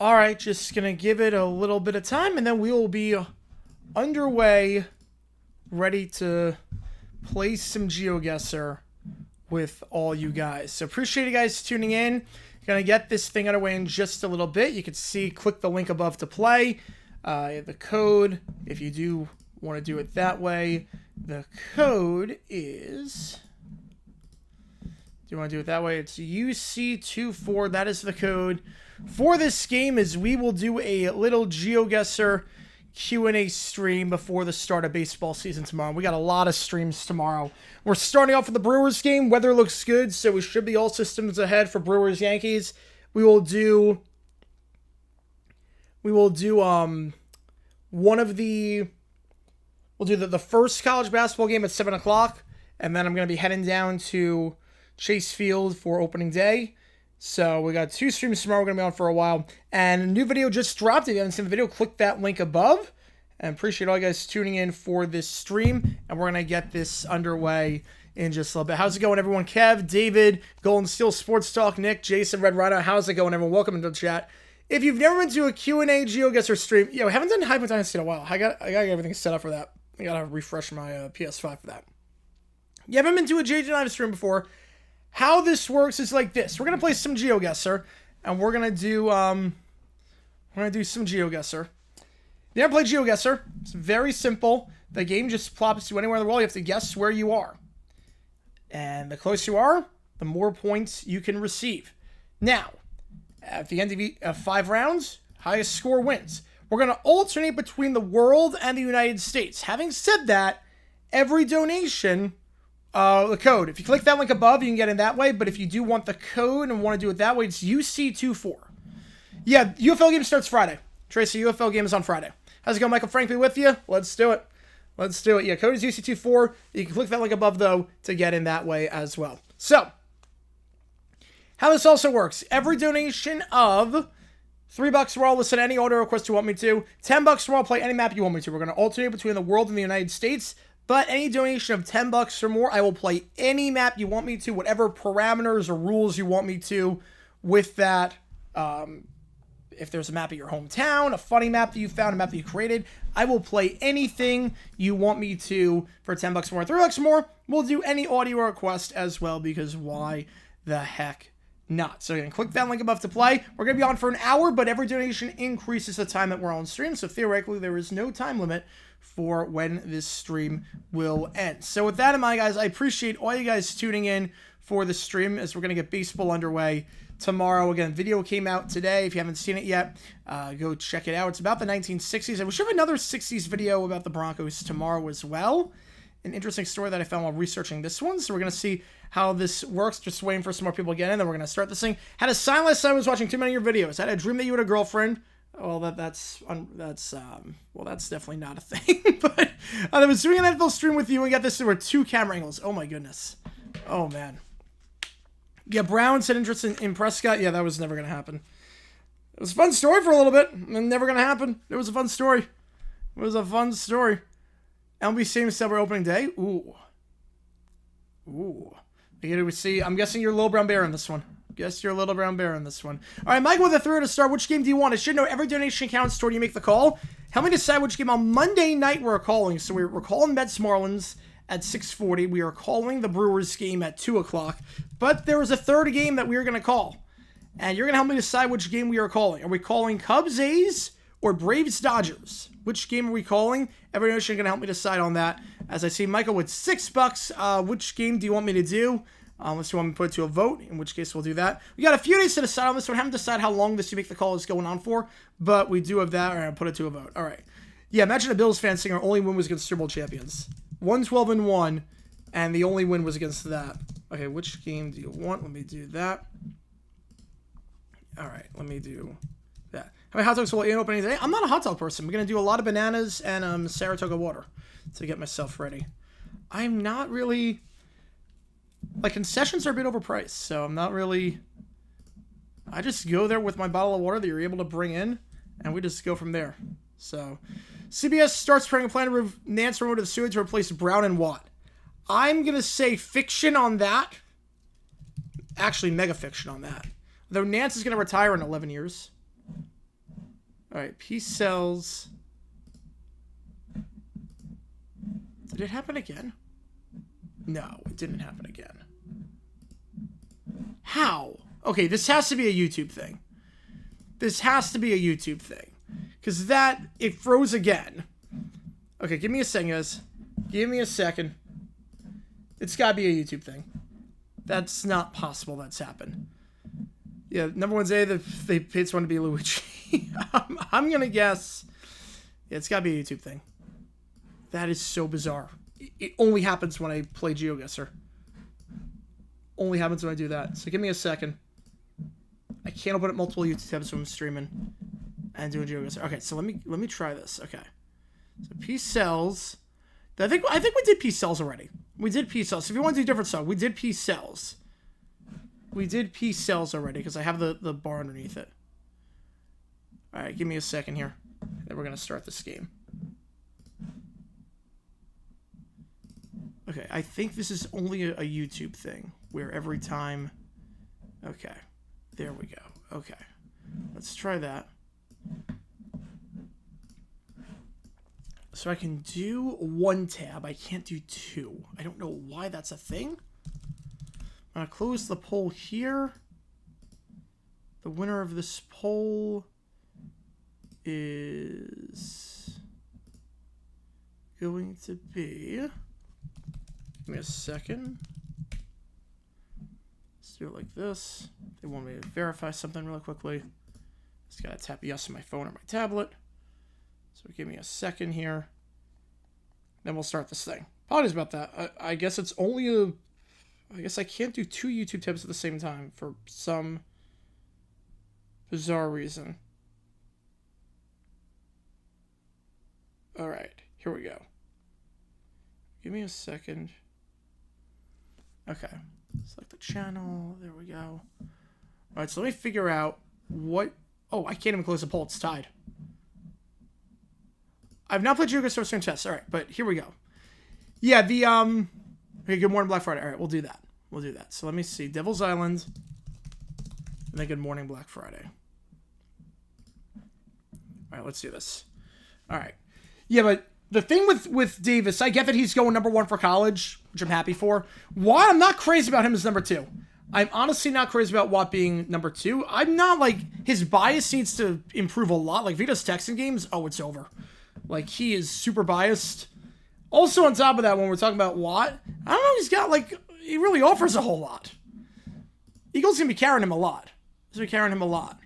All right, just going to give it a little bit of time, and then we will be underway, ready to play some GeoGuessr with all you guys. So appreciate you guys tuning in. Going to get this thing underway in just a little bit. You can see, click the link above to play. The code, if you do want to do it that way, the code is... Do you want to do it that way? It's UC24. That is the code for this game, as we will do a little GeoGuessr Q&A stream before the start of baseball season tomorrow. We got a lot of streams tomorrow. We're starting off with the Brewers game. Weather looks good, so we should be all systems ahead for Brewers Yankees. We'll do the first college basketball game at 7 o'clock, and then I'm going to be heading down to Chase Field for opening day. So we got 2 streams tomorrow. We're going to be on for a while. And a new video just dropped. If you haven't seen the video, click that link above. And appreciate all you guys tuning in for this stream. And we're going to get this underway in just a little bit. How's it going, everyone? Kev, David, Golden Steel Sports Talk, Nick, Jason, Red Rhino. How's it going, everyone? Welcome into the chat. If you've never been to a Q&A GeoGuessr stream, I haven't done Hyper Dynasty in a while. I got to get everything set up for that. I got to refresh my PS5 for that. You haven't been to a JJ Live stream before. How this works is like this. We're going to play some GeoGuessr, and we're going to do some GeoGuessr. You never play GeoGuessr. It's very simple. The game just plops you anywhere in the world. You have to guess where you are. And the closer you are, the more points you can receive. Now, at the end of 5 rounds, highest score wins. We're going to alternate between the world and the United States. Having said that, every donation... the code. If you click that link above, you can get in that way. But if you do want the code and want to do it that way, it's UC24. Yeah, UFL game starts Friday. Tracy, UFL game is on Friday. How's it going, Michael Frank? Be with you? Let's do it. Let's do it. Yeah, code is UC24. You can click that link above, though, to get in that way as well. So, how this also works. Every donation of $3 for all, listen to any audio request you want me to. $10 for all, play any map you want me to. We're going to alternate between the world and the United States. But any donation of $10 or more, I will play any map you want me to, whatever parameters or rules you want me to with that. If there's a map of your hometown, a funny map that you found, a map that you created, I will play anything you want me to for $10 more. $3 more, we'll do any audio request as well, because why the heck not? So again, click that link above to play. We're going to be on for an hour, but every donation increases the time that we're on stream. So theoretically, there is no time limit for when this stream will end. So with that in mind, guys, I appreciate all you guys tuning in for the stream, as we're going to get baseball underway tomorrow. Again, video came out today. If you haven't seen it yet, go check it out. It's about the 1960s. And we should have another 60s video about the Broncos tomorrow as well. An interesting story that I found while researching this one. So we're going to see how this works. Just waiting for some more people to get in. Then we're going to start this thing. Had a sign last time I was watching too many of your videos. I had a dream that you had a girlfriend. Well, that's definitely not a thing. But I was doing an NFL stream with you and got this. There were 2 camera angles. Oh my goodness. Oh man. Yeah, Brown said interest in Prescott. Yeah, that was never gonna happen. It was a fun story for a little bit. Never gonna happen. It was a fun story. It was a fun story. LB Stadium said we're opening day. Ooh. We see. I'm guessing you're Little Brown Bear in this one. Guess you're a Little Brown Bear in this one. All right, Mike with a 3 to start. Which game do you want? I should know every donation counts toward you make the call. Help me decide which game on Monday night we're calling. So we're calling Mets Marlins at 6:40. We are calling the Brewers game at 2 o'clock. But there was a third game that we were going to call. And you're going to help me decide which game we are calling. Are we calling Cubs A's or Braves Dodgers? Which game are we calling? Every donation is going to help me decide on that. As I see Michael with $6. Which game do you want me to do? Unless you want me to put it to a vote, in which case we'll do that. We got a few days to decide on this one. I haven't decided how long this You Make the Call is going on for, but we do have that. All right, I'll put it to a vote. All right. Yeah, imagine a Bills fan saying our only win was against Super Bowl champions. 112-1, and the only win was against that. Okay, which game do you want? Let me do that. All right, let me do that. How many hot dogs will you open today? I'm not a hot dog person. I'm going to do a lot of bananas and Saratoga water to get myself ready. I'm not really... Like, concessions are a bit overpriced, so I'm not really... I just go there with my bottle of water that you're able to bring in, and we just go from there. So, CBS starts preparing a plan to remove Nance remote of the sewage to replace Brown and Watt. I'm going to say fiction on that. Actually, mega fiction on that. Though Nance is going to retire in 11 years. All right, P cells. Did it happen again? No, it didn't happen again. How? Okay, this has to be a YouTube thing. This has to be a YouTube thing. Because it froze again. Okay, give me a second, guys. Give me a second. It's gotta be a YouTube thing. That's not possible that's happened. Yeah, number one's A, they paid someone to be Luigi. I'm gonna guess. Yeah, it's gotta be a YouTube thing. That is so bizarre. It only happens when I play GeoGuessr. Only happens when I do that. So give me a second. I can't open up multiple YouTube tabs when I'm streaming and doing GeoGuessr. Okay, so let me try this. Okay. So P cells. I think we did P cells already. We did P cells. So if you want to do a different song, we did P cells. We did P cells already because I have the bar underneath it. All right, give me a second here. Then we're gonna start this game. Okay, I think this is only a YouTube thing where every time. Okay, there we go. Okay, let's try that. So I can do one tab. I can't do two. I don't know why that's a thing. I'm gonna close the poll here. The winner of this poll is going to be. Give me a second. Let's do it like this. They want me to verify something really quickly. Just gotta tap yes on my phone or my tablet. So give me a second here. Then we'll start this thing. Apologies about that. I guess it's only a. I guess I can't do two YouTube tabs at the same time for some bizarre reason. All right, here we go. Give me a second. Okay, select the channel. There we go. All right, so let me figure out what. Oh, I can't even close the poll. It's tied. I've not played GeoGuessr Stream Test. All right, but here we go. Yeah, the Okay, Good Morning Black Friday. All right, we'll do that. We'll do that. So let me see. Devil's Island. And then Good Morning Black Friday. All right, let's do this. All right. Yeah, but the thing with Davis, I get that he's going number one for college, which I'm happy for. Why I'm not crazy about him as number two. I'm honestly not crazy about Watt being number two. I'm not like, his bias needs to improve a lot. Like, if he does Texan games, oh, it's over. Like, he is super biased. Also, on top of that, when we're talking about Watt, I don't know, he's got, like, he really offers a whole lot. Eagles going to be carrying him a lot. He's going to be carrying him a lot.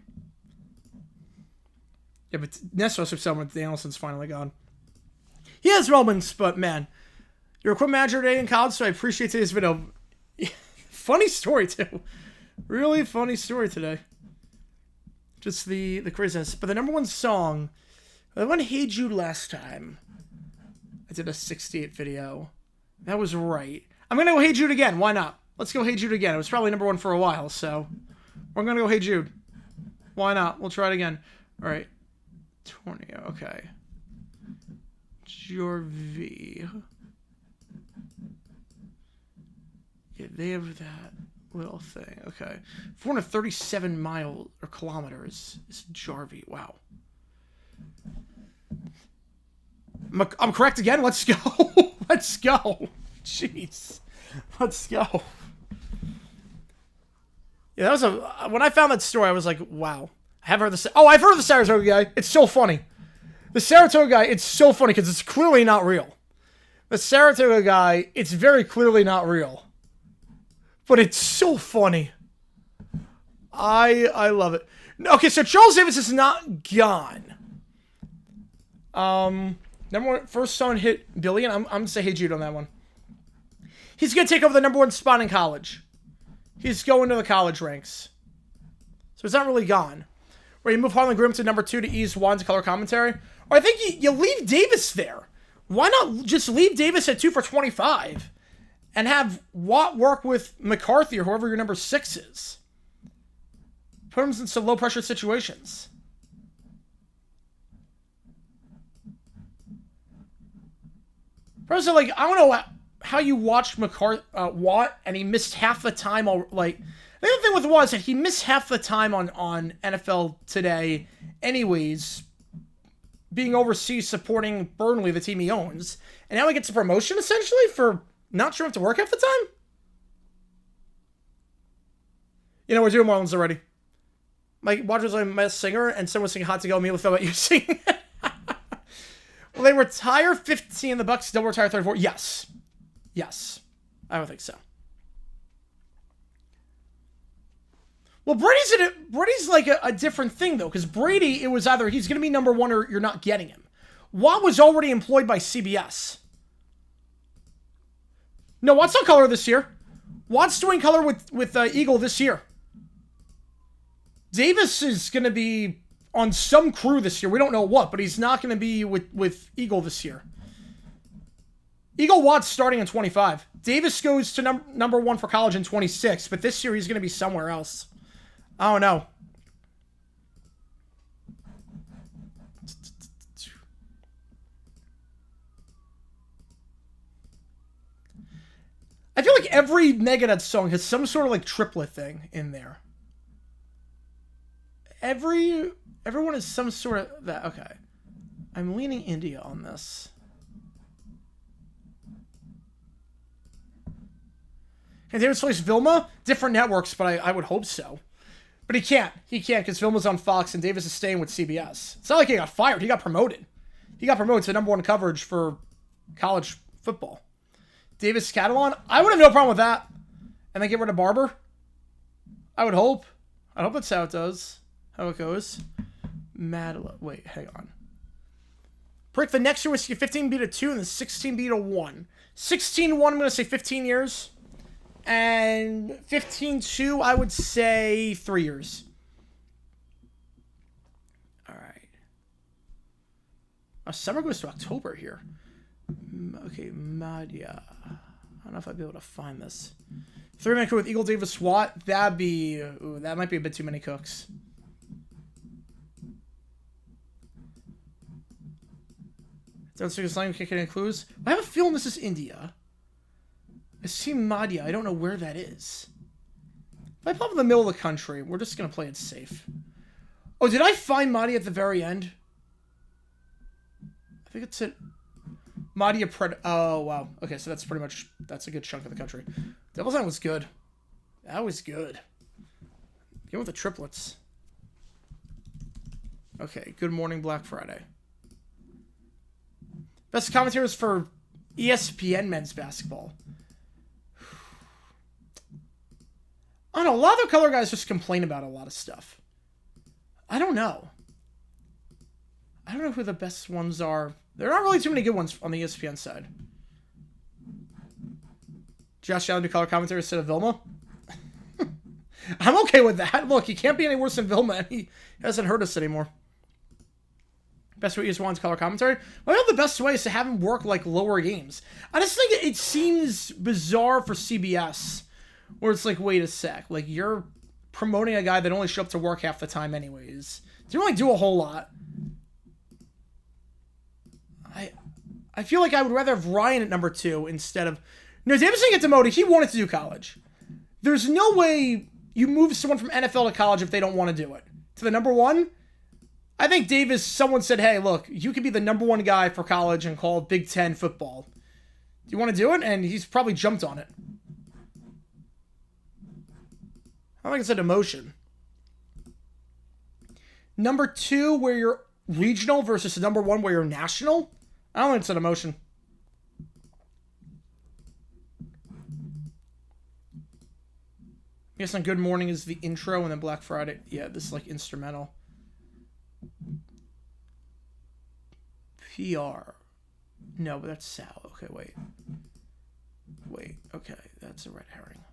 Yeah, but Nestor someone Danielson's finally gone. He has moments, but, man, you're a equipment manager today in college, so I appreciate today's video. Funny story, too. Really funny story today. Just the craziness. But the number one song, I went Hey Jude last time. I did a 68 video. That was right. I'm going to go Hey Jude again. Why not? Let's go Hey Jude again. It was probably number one for a while, so we're going to go Hey Jude. Why not? We'll try it again. All right. Tornio. Okay. Jorv. Yeah, they have that little thing. Okay. 437 miles or kilometers is Jarvie. Wow. I'm correct again. Let's go. Let's go. Jeez. Let's go. Yeah, that was when I found that story, I was like, wow. I have heard this. Oh, I've heard of the Saratoga guy. It's so funny. The Saratoga guy, it's so funny because it's clearly not real. The Saratoga guy, it's very clearly not real. But it's so funny. I love it. Okay, so Charles Davis is not gone. Number one, first song hit billion. I'm going to say Hey Jude on that one. He's going to take over the number one spot in college. He's going to the college ranks. So it's not really gone. Where you move Harlan Grimm to number two to ease Juan to color commentary. Or I think you leave Davis there. Why not just leave Davis at 2 for 25 and have Watt work with McCarthy or whoever your number 6 is? Put him in some low pressure situations. Personally, like, I don't know how you watched Watt and he missed half the time. Like, the other thing with Watt is that he missed half the time on NFL Today anyways being overseas supporting Burnley, the team he owns. And now he gets a promotion, essentially, for not sure if to work half the time? You know, we're doing Marlins already. My watch was like my singer, and someone was singing Hot to Go, me with what you sing. Will they retire 15? The Bucks double retire 34? Yes. Yes. I don't think so. Well, Brady's like a different thing, though, because Brady, it was either he's going to be number one or you're not getting him. Watt was already employed by CBS. No, Watt's not color this year. Watt's doing color with Eagle this year. Davis is going to be on some crew this year. We don't know what, but he's not going to be with Eagle this year. Eagle Watt's starting in 25. Davis goes to number one for college in 26, but this year he's going to be somewhere else. I don't know. I feel like every Megadeth song has some sort of like triplet thing in there. Everyone is some sort of that. Okay. I'm leaning India on this. And Davis plays Vilma? Different networks, but I would hope so. But he can't. He can't because Vilma's on Fox and Davis is staying with CBS. It's not like he got fired. He got promoted. He got promoted to number one coverage for college football. Davis Catalan? I would have no problem with that. And then get rid of Barber? I would hope. I hope that's how it does. How it goes. Madeline. Wait, hang on. Prick, the next year was 15 beat a 2 and then 16 beat a 1. 16-1, I'm going to say 15 years. And 15-2, I would say 3 years. All right. Summer goes to October here. Okay, Madhya. I don't know if I'd be able to find this. 3-man crew with Eagle, Davis, Watt. That'd be... Ooh, that might be a bit too many cooks. Don't see this line kicking in clues. I have a feeling this is India. I see Madhya. I don't know where that is. If I pop in the middle of the country, we're just going to play it safe. Oh, did I find Madhya at the very end? I think it's at Madhya Pred... Oh, wow. Okay, so that's pretty much... That's a good chunk of the country. Devil's Line was good. That was good. Get with the triplets. Okay, Good Morning Black Friday. Best commentators for ESPN men's basketball. I don't know. A lot of the color guys just complain about a lot of stuff. I don't know. I don't know who the best ones are. There aren't really too many good ones on the ESPN side. Josh Allen do color commentary instead of Vilma? I'm okay with that. Look, he can't be any worse than Vilma, and he hasn't hurt us anymore. Best way is one's color commentary. Well, I know the best way is to have him work like lower games. I just think it seems bizarre for CBS, where it's like, wait a sec, like you're promoting a guy that only showed up to work half the time anyways. Didn't really do a whole lot. I feel like I would rather have Ryan at number 2 instead of... No, Davis didn't get demoted. He wanted to do college. There's no way you move someone from NFL to college if they don't want to do it. To the number 1, I think Davis, someone said, hey, look, you could be the number 1 guy for college and call Big Ten football. Do you want to do it? And he's probably jumped on it. I think it's a demotion. Number 2, where you're regional versus number 1 where you're national. I don't think it's an emotion. I guess on Good Morning is the intro and then Black Friday. Yeah, this is like instrumental. PR. No, but that's Sal. Okay, wait. Wait, okay, that's a red herring.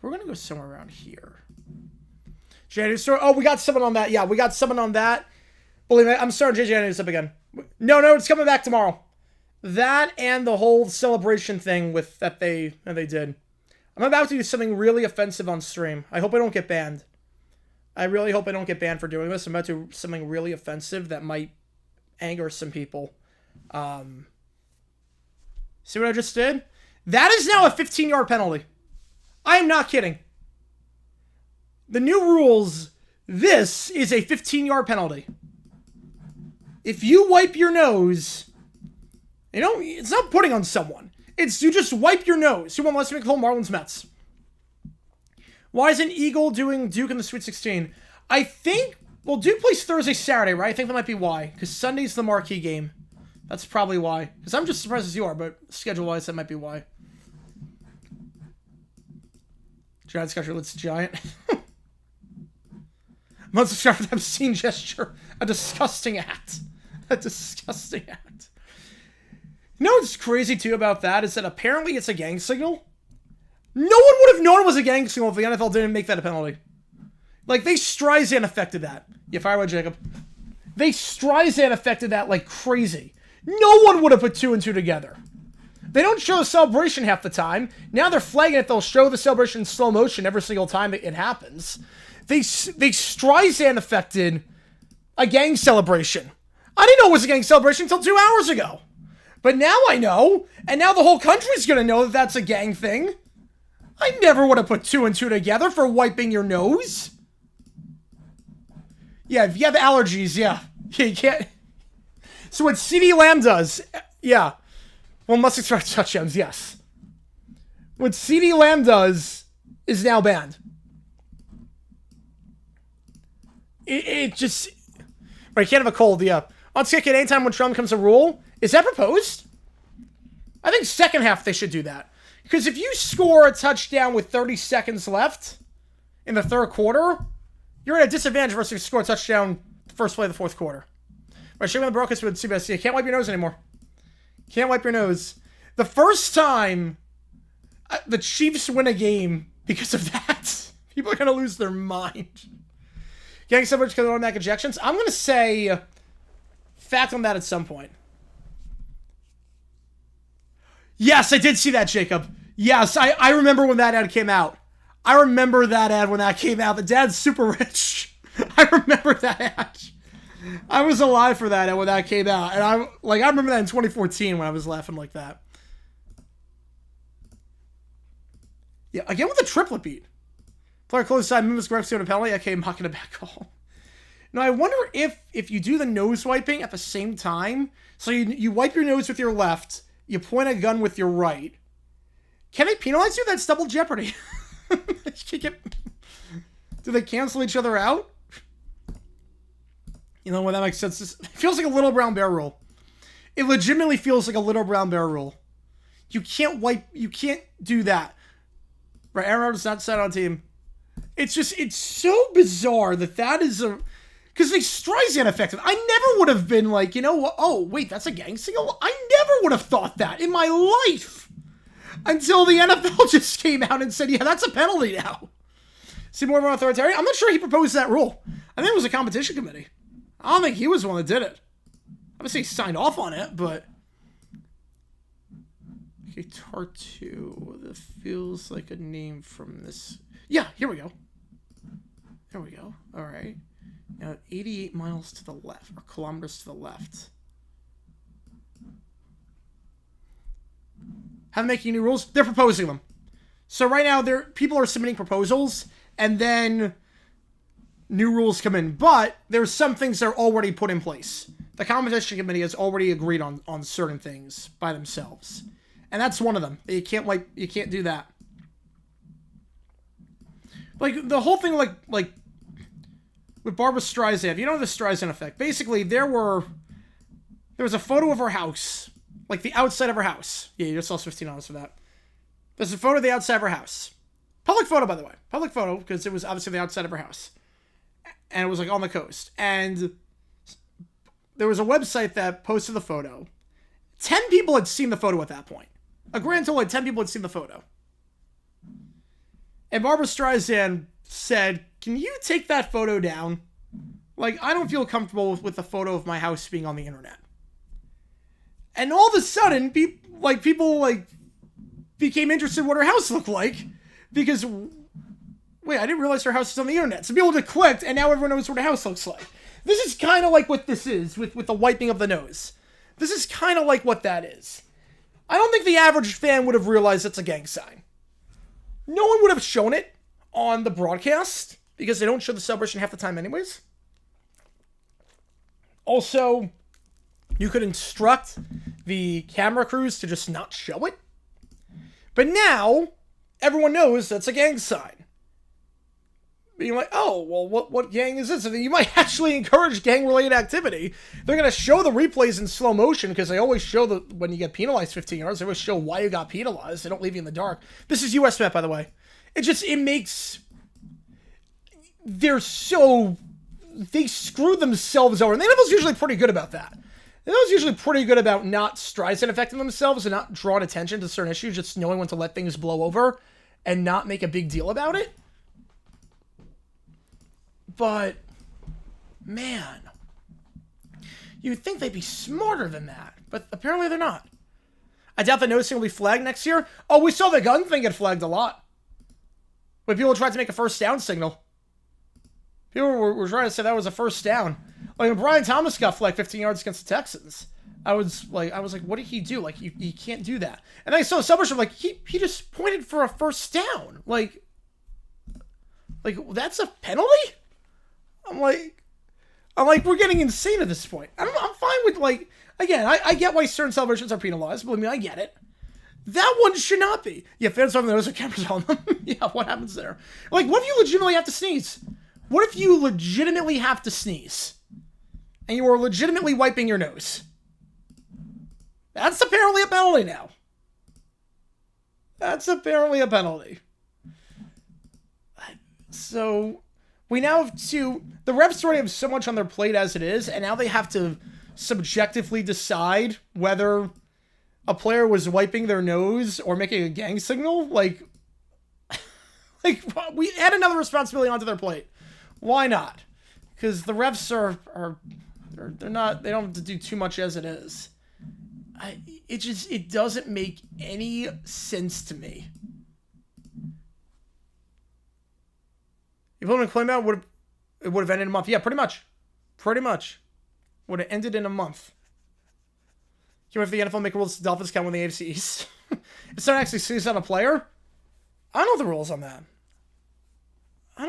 We're going to go somewhere around here. JJ Store. Oh, we got someone on that. Yeah, we got someone on that. Believe me, I'm starting JJ News up again. No, it's coming back tomorrow. That and the whole celebration thing with that they did. I'm about to do something really offensive on stream. I hope I don't get banned. I really hope I don't get banned for doing this. I'm about to do something really offensive that might anger some people. See what I just did? That is now a 15-yard penalty. I am not kidding. The new rules, This is a 15-yard penalty. If you wipe your nose, it's not putting on someone. It's you just wipe your nose. Who won last week? Marlins Mets. Why isn't Eagle doing Duke in the Sweet 16? I think, Duke plays Thursday, Saturday, right? I think that might be why. Because Sunday's the marquee game. That's probably why. Because I'm just surprised as you are, but schedule-wise, that might be why. Giant Scotcher, let's Giant. Must have started with obscene gesture. A disgusting act. A disgusting act. You know what's crazy, too, about that? Is that apparently it's a gang signal. No one would have known it was a gang signal if the NFL didn't make that a penalty. Like, they Streisand affected that. Yeah, fire away, Jacob. They Streisand affected that like crazy. No one would have put 2 and 2 together. They don't show the celebration half the time. Now they're flagging it. They'll show the celebration in slow motion every single time it happens. They Streisand affected a gang celebration. I didn't know it was a gang celebration until 2 hours ago. But now I know. And now the whole country's going to know that that's a gang thing. I never would have put 2 and 2 together for wiping your nose. Yeah, if you have allergies, yeah. You can't. So what CeeDee Lamb does, yeah. Well, must expect touchdowns, yes. What CeeDee Lamb does is now banned. It just... Right, you can't have a cold, yeah. On ticket anytime when Trump becomes a rule. Is that proposed? I think second half they should do that. Because if you score a touchdown with 30 seconds left in the third quarter, you're at a disadvantage versus if you score a touchdown the first play of the fourth quarter. Right, showing the broadcast with CBS. You can't wipe your nose anymore. Can't wipe your nose. The first time the Chiefs win a game because of that, people are going to lose their mind. Getting so much because of automatic ejections. I'm going to say fact on that at some point. Yes, I did see that, Jacob. Yes, I remember when that ad came out. I remember that ad when that came out. The dad's super rich. I remember that ad. I was alive for that ad when that came out. And I remember that in 2014 when I was laughing like that. Yeah, again with the triplet beat. Player close side, moves Greps to a penalty. Okay, mocking a back call. Now, I wonder if you do the nose wiping at the same time. So you wipe your nose with your left. You point a gun with your right. Can they penalize you? That's double jeopardy. Do they cancel each other out? You know what, that makes sense. It feels like a Little Brown Bear rule. It legitimately feels like a Little Brown Bear rule. You can't do that. Right, Aaron Rodgers not set on team. It's so bizarre that is a... Because they Streisand affected. I never would have been like, you know what? Oh, wait, that's a gang signal? I never would have thought that in my life. Until the NFL just came out and said, yeah, that's a penalty now. See more of an authoritarian? I'm not sure he proposed that rule. I think it was a competition committee. I don't think he was the one that did it. Obviously, he signed off on it, but... Okay, Tartu. That feels like a name from this... Yeah, here we go. There we go. All right. Now, 88 miles to the left, or kilometers to the left. How they making new rules? They're proposing them. So right now, people are submitting proposals, and then new rules come in. But there's some things that are already put in place. The competition committee has already agreed on certain things by themselves, and that's one of them. You can't do that. Like the whole thing, like with Barbra Streisand, you know the Streisand effect. Basically, there was a photo of her house, like the outside of her house. Yeah, you just lost $15 for that. There's a photo of the outside of her house. Public photo, by the way. Public photo, because it was obviously the outside of her house. And it was like on the coast. And there was a website that posted the photo. 10 people had seen the photo at that point. A grand total of 10 people had seen the photo. And Barbra Streisand said, can you take that photo down? Like, I don't feel comfortable with the photo of my house being on the internet. And all of a sudden, people became interested in what her house looked like. Because, wait, I didn't realize her house is on the internet. So people just clicked, and now everyone knows what her house looks like. This is kind of like what this is with the wiping of the nose. This is kind of like what that is. I don't think the average fan would have realized it's a gang sign. No one would have shown it on the broadcast. because they don't show the celebration half the time anyways. Also, you could instruct the camera crews to just not show it. But now, everyone knows that's a gang sign. Being like, oh, well, what gang is this? And you might actually encourage gang-related activity. They're going to show the replays in slow motion, because they always show when you get penalized 15 yards, they always show why you got penalized. They don't leave you in the dark. This is US Met, by the way. It makes... They screw themselves over. And the NFL's usually pretty good about that. The NFL's usually pretty good about not Streisand affecting themselves and not drawing attention to certain issues, just knowing when to let things blow over and not make a big deal about it. But, man, you'd think they'd be smarter than that, but apparently they're not. I doubt that noticing will be flagged next year. Oh, we saw the gun thing get flagged a lot. When people tried to make a first down signal. People were trying to say that was a first down. Like, when Brian Thomas got flagged 15 yards against the Texans, I was like, what did he do? Like, you can't do that. And I saw a celebration, like, he just pointed for a first down. Like, that's a penalty? I'm like, we're getting insane at this point. I'm fine with, like, again, I get why certain celebrations are penalized. Believe me, I get it. That one should not be. Yeah, fans don't notice the cameras on them. Yeah, what happens there? Like, what if you legitimately have to sneeze? What if you legitimately have to sneeze? And you are legitimately wiping your nose? That's apparently a penalty now. That's apparently a penalty. So... we now have to... the refs already have so much on their plate as it is, and now they have to subjectively decide whether a player was wiping their nose or making a gang signal. Like, we add another responsibility onto their plate. Why not? Because the refs they're not... they don't have to do too much as it is. It doesn't make any sense to me. If it claim out, it would have ended in a month. Yeah, pretty much. Pretty much. Would have ended in a month. Can we have the NFL make rules the Dolphins can win the AFC East? If someone actually sees on a player, I know the rules on that. I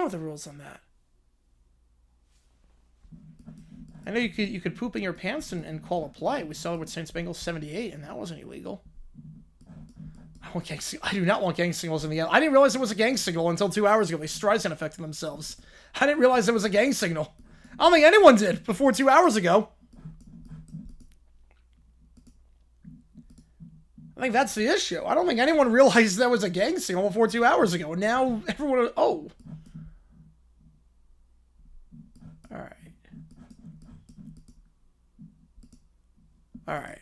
know you could poop in your pants and call a play. We saw it with Saints Bengals 78, and that wasn't illegal. I do not want gang signals in the end. I didn't realize it was a gang signal until 2 hours ago. They Streisand affected themselves. I didn't realize it was a gang signal. I don't think anyone did before 2 hours ago. I think that's the issue. I don't think anyone realized that was a gang signal before 2 hours ago. And now everyone... oh. Alright. Alright.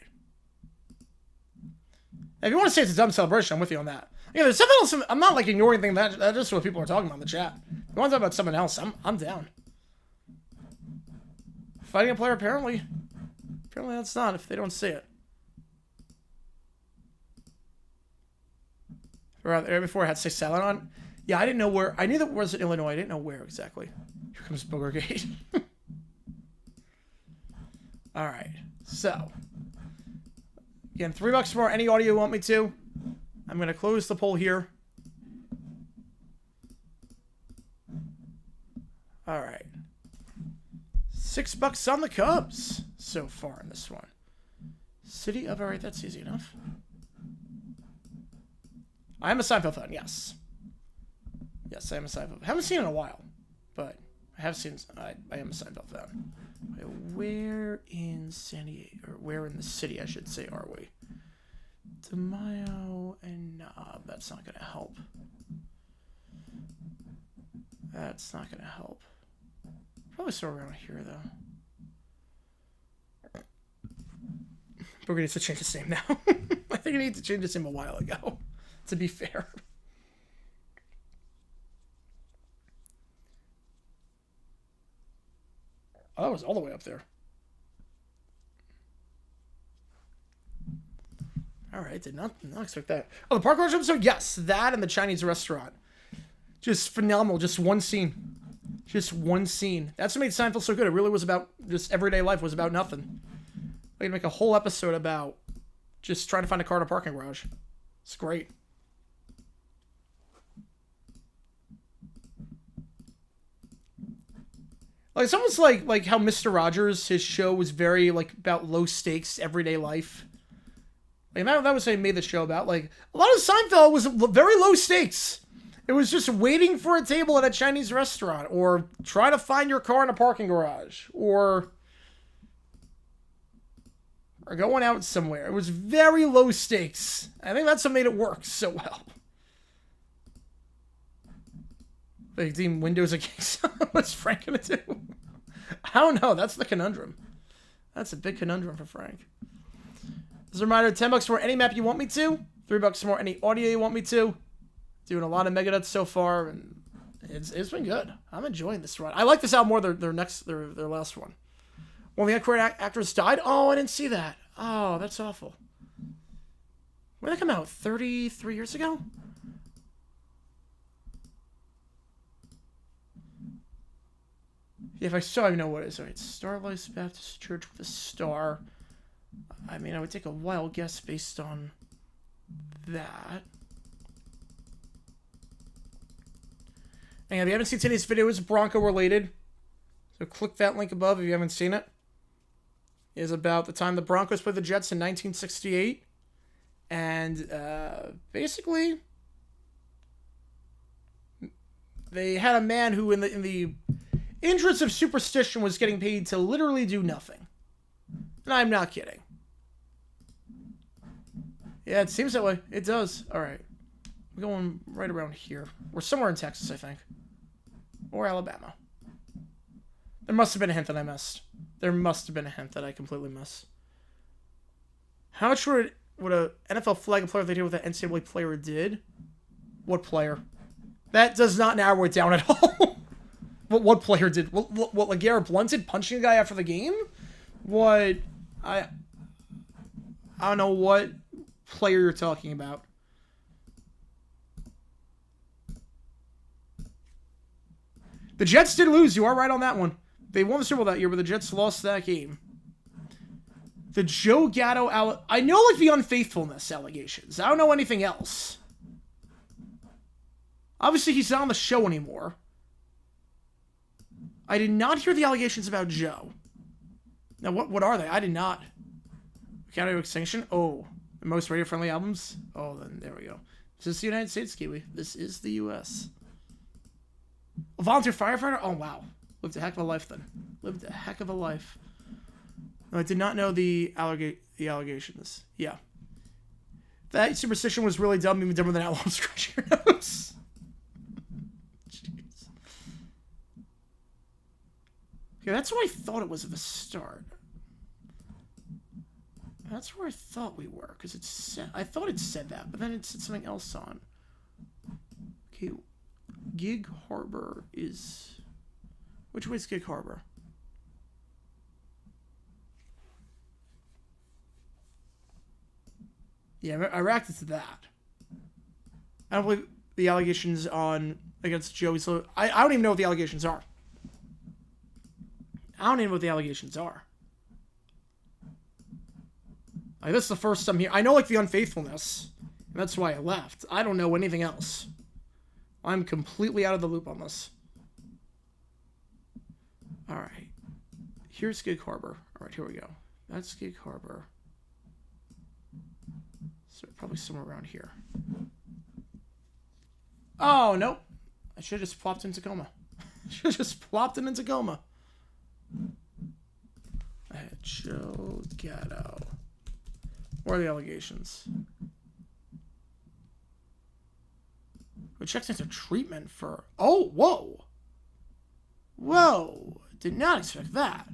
If you want to say it's a dumb celebration, I'm with you on that. Yeah, there's something else. I'm not like ignoring anything. That's just what people are talking about in the chat. If you want to talk about something else, I'm down. Fighting a player, apparently that's not if they don't see it. Before I had say salad on. Yeah, I didn't know where. I knew that was in Illinois. I didn't know where exactly. Here comes Boogergate. All right, so. Again, $3 more. Any audio you want me to? I'm going to close the poll here. All right. $6 on the Cubs so far in this one. City of... all right, that's easy enough. I am a Seinfeld fan, yes. Yes, I am a Seinfeld fan. I haven't seen it in a while, but I have seen... I am a Seinfeld fan. Where in San Diego, or where in the city, I should say, are we? DeMaio and Knob. That's not going to help. That's not going to help. Probably still around here, though. Booger needs to change his name now. I think he needs to change his name a while ago, to be fair. Oh, it was all the way up there. All right, did not expect that. Oh, the Park Lodge episode? Yes, that and the Chinese restaurant. Just phenomenal. Just one scene. Just one scene. That's what made Seinfeld so good. It really was about just everyday life. Was about nothing. We could make a whole episode about just trying to find a car in a parking garage. It's great. Like, it's almost like how Mr. Rogers, his show was very, like, about low stakes, everyday life. Like, that was what they made the show about. Like, a lot of Seinfeld was very low stakes. It was just waiting for a table at a Chinese restaurant, or try to find your car in a parking garage, or going out somewhere. It was very low stakes. I think that's what made it work so well. They deem Windows a case. What's Frank gonna do? I don't know. That's the conundrum. That's a big conundrum for Frank. As a reminder, $10 for any map you want me to. $3 for any audio you want me to. Doing a lot of Megadeth so far, and it's been good. I'm enjoying this run. I like this album more than their last one. One of the uncredited actors died. Oh, I didn't see that. Oh, that's awful. When did that come out? 33 years ago? Yeah, if I still even know what it is. Alright, Starlight Baptist Church with a star. I mean, I would take a wild guess based on that. And if you haven't seen today's video, it's Bronco related. So click that link above if you haven't seen it. It is about the time the Broncos played the Jets in 1968. And basically, they had a man who, in the interest of superstition, was getting paid to literally do nothing. And I'm not kidding. Yeah, it seems that way. It does. Alright. We're going right around here. We're somewhere in Texas, I think. Or Alabama. There must have been a hint that I missed. There must have been a hint that I completely missed. How much would a NFL flag a player if they did what the NCAA player did? What player? That does not narrow it down at all. What player did? What LeGarrette Blount did? Punching a guy after the game? What? I don't know what player you're talking about. The Jets did lose. You are right on that one. They won the Super Bowl that year, but the Jets lost that game. The Joe Gatto... I know, like, the unfaithfulness allegations. I don't know anything else. Obviously, he's not on the show anymore. I did not hear the allegations about Joe. Now, what are they? I did not. Gatto Extinction? Oh. The most radio-friendly albums? Oh, then there we go. This is the United States, Kiwi. This is the U.S. A volunteer firefighter? Oh, wow. Lived a heck of a life, then. Lived a heck of a life. No, I did not know the allegations. Yeah. That superstition was really dumb, even dumber than outlaw scratching your nose. Jeez. Okay, that's what I thought it was at the start. That's where I thought we were, because it said... I thought it said that, but then it said something else on. Okay, Gig Harbor is... Which way is Gig Harbor? Yeah, I reacted to that. I don't believe the allegations against Joey Slow. I don't even know what the allegations are. I don't even know what the allegations are. Like, this is the first time here. I know, like, the unfaithfulness. And that's why I left. I don't know anything else. I'm completely out of the loop on this. Alright. Here's Gig Harbor. Alright, here we go. That's Gig Harbor. So probably somewhere around here. Oh, nope. I should have just plopped in Tacoma. Should have just plopped him in Tacoma. I had Joe Gatto. What are the allegations? We checked into treatment for... Oh, whoa. Whoa. Did not expect that.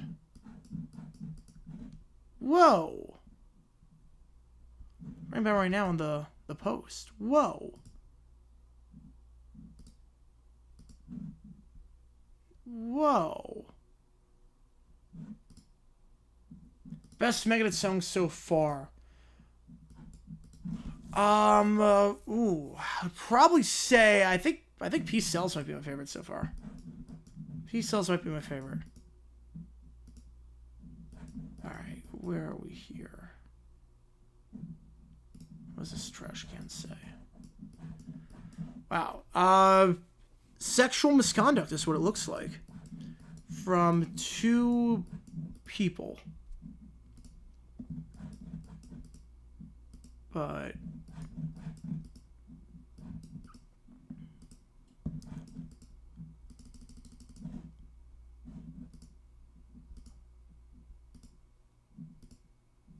Whoa. Right about right now on the post. Whoa. Whoa. Best Megadeth song so far. Ooh, I'd probably say I think Peace Sells might be my favorite so far. Peace Sells might be my favorite. Alright, where are we here? What does this trash can say? Wow. Sexual misconduct is what it looks like. from 2 people. But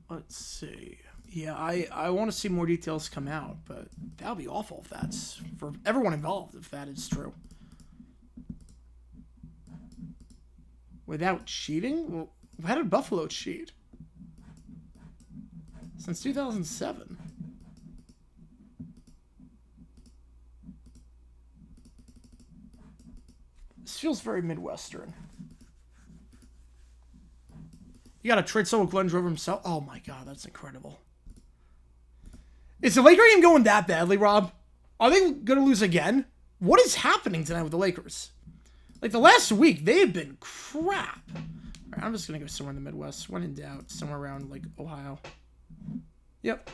let's see. Yeah, I want to see more details come out, but that would be awful if that's for everyone involved, if that is true. Without cheating? Well, how did Buffalo cheat? Since 2007. This feels very Midwestern. You got to trade someone with Glenn Drover himself? Oh my god, that's incredible. Is the Laker game going that badly, Rob? Are they going to lose again? What is happening tonight with the Lakers? Like, the last week, they have been crap. All right, I'm just going to go somewhere in the Midwest. When in doubt, somewhere around, like, Ohio. Yep.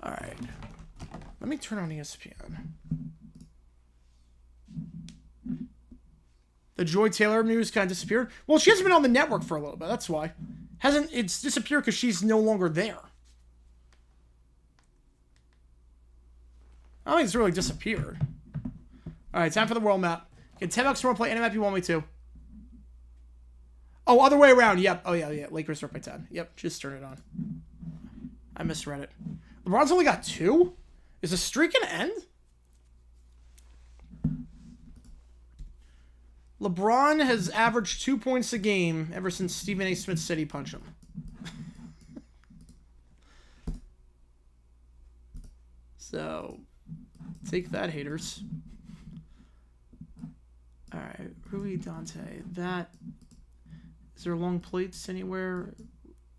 All right. Let me turn on ESPN. The Joy Taylor news kind of disappeared. Well, she hasn't been on the network for a little bit. That's why. It's disappeared because she's no longer there. I don't think it's really disappeared. All right, time for the world map. Get $10 for one play any map you want me to. Oh, other way around. Yep. Oh, yeah. Lakers are up by 10. Yep, just turn it on. I misread it. LeBron's only got 2? Is the streak going to end? LeBron has averaged 2 points a game ever since Stephen A. Smith said he punched him. So, take that, haters. Alright, Rui Dante. That... Is there long plates anywhere?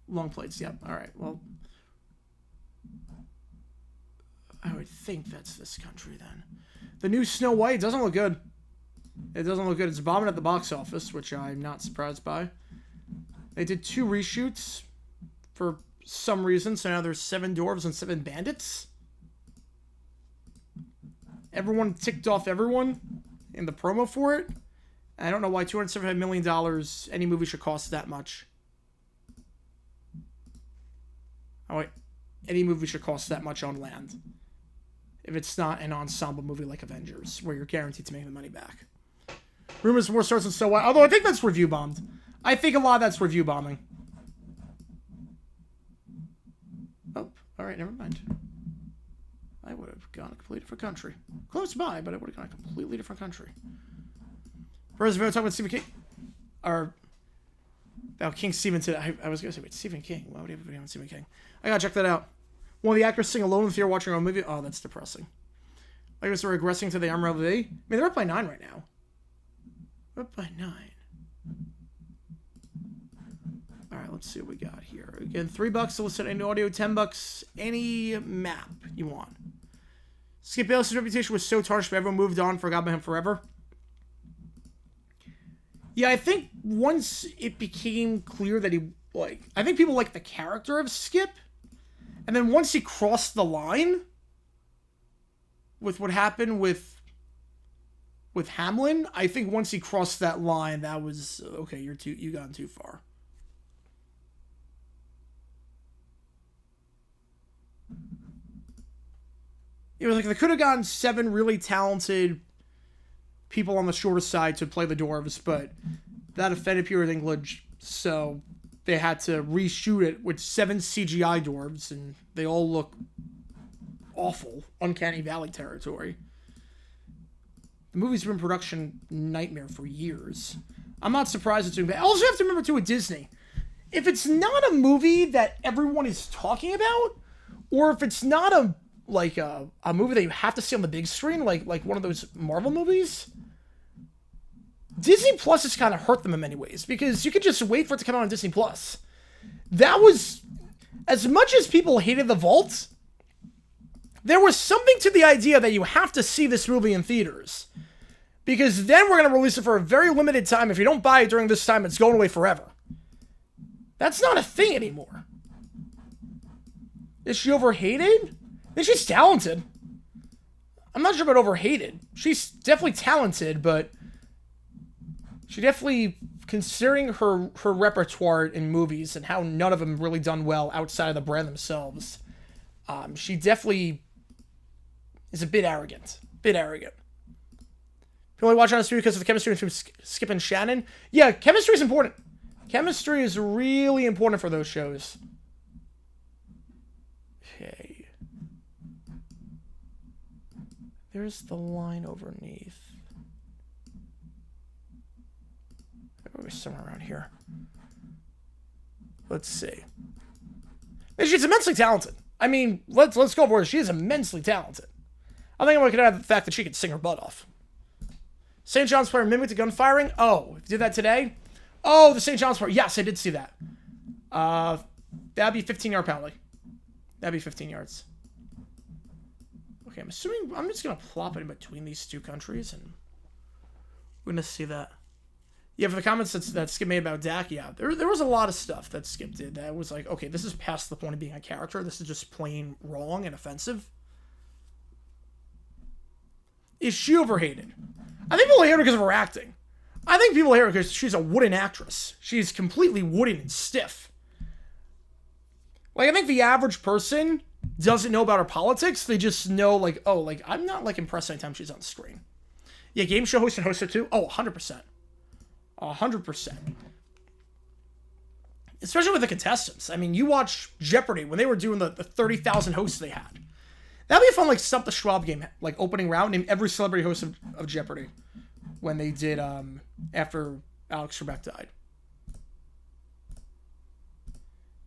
Long plates, yep. Alright, well... I would think that's this country, then. The new Snow White doesn't look good. It doesn't look good. It's bombing at the box office, which I'm not surprised by. They did 2 reshoots for some reason, so now there's 7 dwarves and 7 bandits. Everyone ticked off everyone in the promo for it. I don't know why $275 million, any movie should cost that much. Oh, wait. Any movie should cost that much on land. If it's not an ensemble movie like Avengers, where you're guaranteed to make the money back. Rumors more starts and so what? Although I think that's review bombed. I think a lot of that's review bombing. Oh, alright, never mind. I would have gone a completely different country. Close by, but I would have gone a completely different country. First, we're talking about Stephen King. Or, oh, King Stephen today. I was going to say, wait, Stephen King. Why would he have a video on Stephen King? I gotta check that out. One of the actors sing alone in the theater watching our own movie. Oh, that's depressing. I guess they're regressing to the MLB. I mean, they're up by 9 right now. Up by 9. Alright, let's see what we got here. Again, $3 to listen to any audio, $10 any map you want. Skip Bayless's reputation was so tarnished, but everyone moved on, forgot about him forever. Yeah, I think once it became clear that he, like, I think people like the character of Skip, and then once he crossed the line with what happened with Hamlin, I think once he crossed that line, that was okay. You gone too far. It was like they could have gotten 7 really talented people on the shorter side to play the dwarves, but that offended Peter Dinklage, so they had to reshoot it with 7 CGI dwarves, and they all look awful, Uncanny Valley territory. The movie's been production nightmare for years. I'm not surprised it's doing bad. Also, you have to remember, too, with Disney, if it's not a movie that everyone is talking about, or if it's not a movie that you have to see on the big screen, like one of those Marvel movies, Disney Plus has kind of hurt them in many ways, because you could just wait for it to come out on Disney Plus. That was, as much as people hated The Vault, there was something to the idea that you have to see this movie in theaters, because then we're going to release it for a very limited time. If you don't buy it during this time, it's going away forever. That's not a thing anymore. Is she overhated? I think she's talented. I'm not sure about overhated. She's definitely talented, but she definitely, considering her repertoire in movies and how none of them really done well outside of the brand themselves, she definitely is a bit arrogant. People only watch on the studio because of the chemistry between Skip and Shannon. Yeah, chemistry is important. Chemistry is really important for those shows. Okay. There's the line underneath. Maybe somewhere around here. Let's see. She's immensely talented. I mean, let's go for it. She is immensely talented. I think I'm looking at the fact that she could sing her butt off. St. John's player mimicked the gun firing. Oh, did that today? Oh, the St. John's player. Yes, I did see that. That'd be 15-yard penalty. That'd be 15 yards. Okay, I'm assuming I'm just gonna plop it in between these two countries, and we're gonna see that. Yeah, for the comments that Skip made about Dak, yeah, there was a lot of stuff that Skip did that was like, okay, this is past the point of being a character. This is just plain wrong and offensive. Is she overhated? I think people hate her because of her acting. I think people hate her because she's a wooden actress. She's completely wooden and stiff. Like, I think the average person doesn't know about her politics. They just know, like, oh, like, I'm not, like, impressed anytime she's on screen. Yeah, game show host and hoster too? Oh, 100%. 100%. Especially with the contestants. I mean, you watch Jeopardy when they were doing the 30,000 hosts they had. That'd be a fun, like, Stump the Schwab game, like, opening round. Name every celebrity host of Jeopardy when they did, after Alex Trebek died.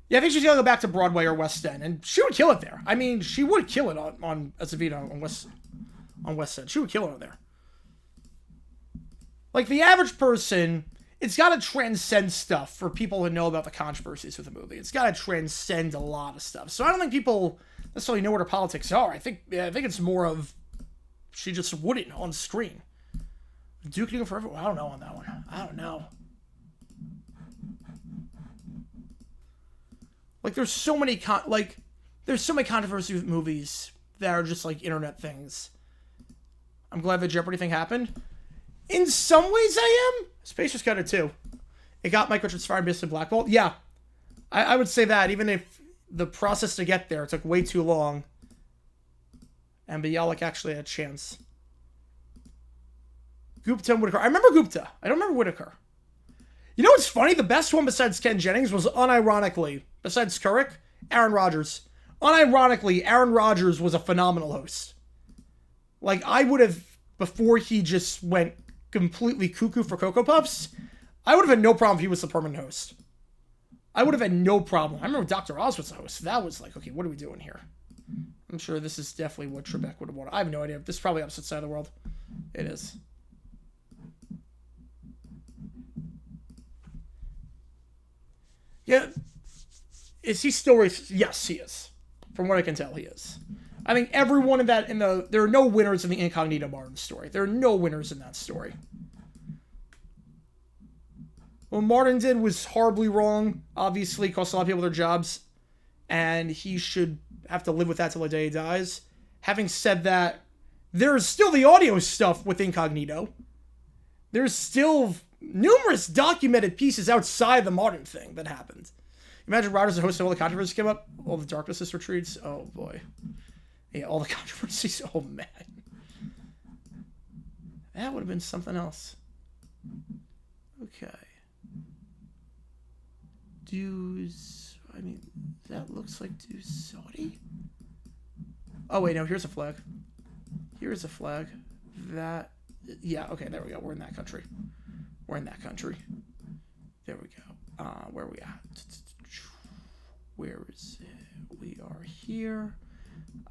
Yeah, I think she's gonna go back to Broadway or West End, and she would kill it there. I mean, she would kill it on Azavita on West End. She would kill it there. Like, the average person, it's got to transcend stuff for people to know about the controversies with the movie. It's got to transcend a lot of stuff. So I don't think people necessarily know what her politics are. I think it's more of she just wouldn't on screen. Duke Nukem Forever? I don't know on that one. I don't know. Like, there's so many controversies with movies that are just like internet things. I'm glad the Jeopardy thing happened. In some ways, I am. Space was kind of too. It got Mike Richards fired based on Black Bolt. Yeah, I would say that, even if the process to get there took way too long, and Bialik actually had a chance. Gupta and Whitaker. I remember Gupta. I don't remember Whitaker. You know what's funny? The best one besides Ken Jennings was, unironically, besides Couric, Aaron Rodgers. Unironically, Aaron Rodgers was a phenomenal host. Like, I would have, before he just went completely cuckoo for Cocoa Puffs, I would have had no problem if he was the permanent host. I would have had no problem. I remember Dr. Oz was the host. That was like, okay, what are we doing here? I'm sure this is definitely what Trebek would have wanted. I have no idea. This is probably opposite side of the world. It is. Yeah. Is he still racist? Yes, he is. From what I can tell, he is. I think everyone in that, there are no winners in the Incognito Martin story. There are no winners in that story. What Martin did was horribly wrong. Obviously, cost a lot of people their jobs. And he should have to live with that till the day he dies. Having said that, there's still the audio stuff with Incognito. There's still numerous documented pieces outside the Martin thing that happened. Imagine Rodgers the host of all the controversies came up. All the darknesses retreats. Oh, boy. Yeah, all the controversies. Oh, man. That would have been something else. Okay. Dues. I mean, that looks like Dues Saudi. Oh, wait, no, here's a flag. Here's a flag. That. Yeah, okay, there we go. We're in that country. We're in that country. There we go. Where are we at? Where is it? We are here.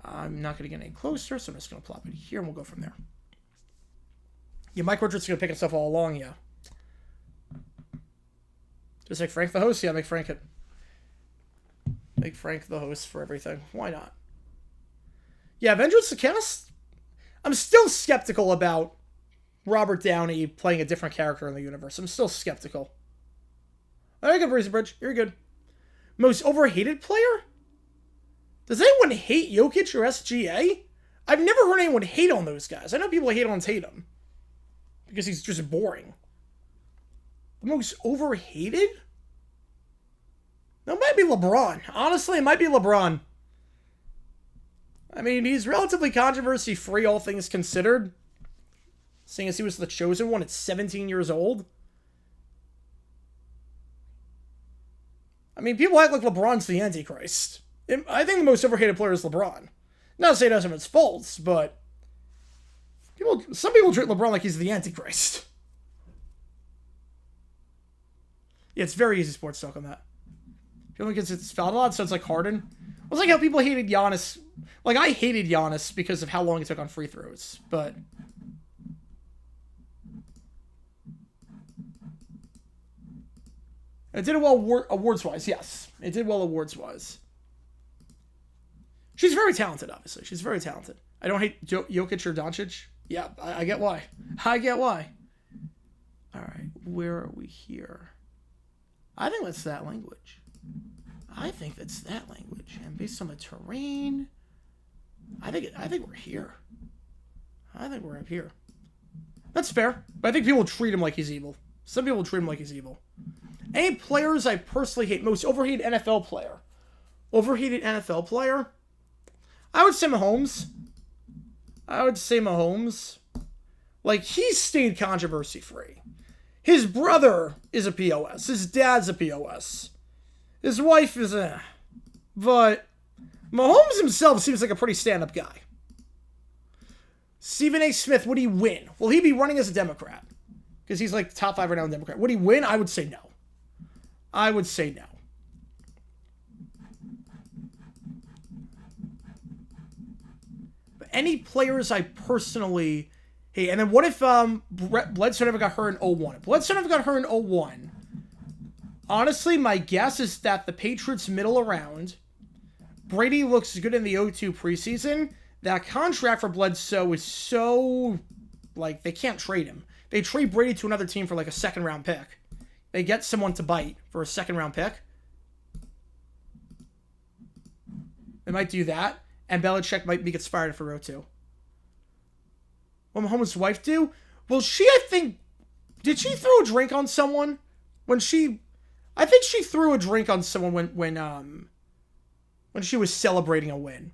I'm not going to get any closer, so I'm just going to plop it here, and we'll go from there. Yeah, Mike Richards is going to pick stuff all along, yeah. Just like Frank the host? Yeah, make Frank it. Make Frank the host for everything. Why not? Yeah, Vengeance the Cast? I'm still skeptical about Robert Downey playing a different character in the universe. I'm still skeptical. All right, good, Breezy Bridge. You're good. Most overhated player? Does anyone hate Jokic or SGA? I've never heard anyone hate on those guys. I know people hate on Tatum because he's just boring. The most overhated? That might be LeBron. Honestly, it might be LeBron. I mean, he's relatively controversy-free, all things considered. Seeing as he was the chosen one at 17 years old. I mean, people act like LeBron's the Antichrist. I think the most overhated player is LeBron. Not to say he doesn't have his faults, but some people treat LeBron like he's the Antichrist. Yeah, it's very easy sports talk on that. People think it's fouled a lot, so it's like Harden. It was like how people hated Giannis. Like, I hated Giannis because of how long he took on free throws, but... It did well awards-wise, yes. It did well awards-wise. She's very talented, obviously. She's very talented. I don't hate Jokic or Doncic. Yeah, I get why. I get why. All right, where are we here? I think that's that language. I think that's that language. And based on the terrain, I think we're here. I think we're up here. That's fair. But I think people treat him like he's evil. Some people treat him like he's evil. Any players I personally hate? Most overhated NFL player. Overhated NFL player? I would say Mahomes. Like, he stayed controversy-free. His brother is a POS. His dad's a POS. His wife is a... But Mahomes himself seems like a pretty stand-up guy. Stephen A. Smith, would he win? Will he be running as a Democrat? Because he's like top 5 right now in Democrat. Would he win? I would say no. I would say no. But any players I personally hate. And then what if Bledsoe never got hurt in 01? If Bledsoe never got hurt in 01, honestly, my guess is that the Patriots middle around, Brady looks good in the 02 preseason. That contract for Bledsoe is so, like, they can't trade him. They trade Brady to another team for like a second-round pick. They get someone to bite for a second-round pick. They might do that. And Belichick might get fired for 02. What will Mahomes' wife do? Well, I think... Did she throw a drink on someone? I think she threw a drink on someone when she was celebrating a win.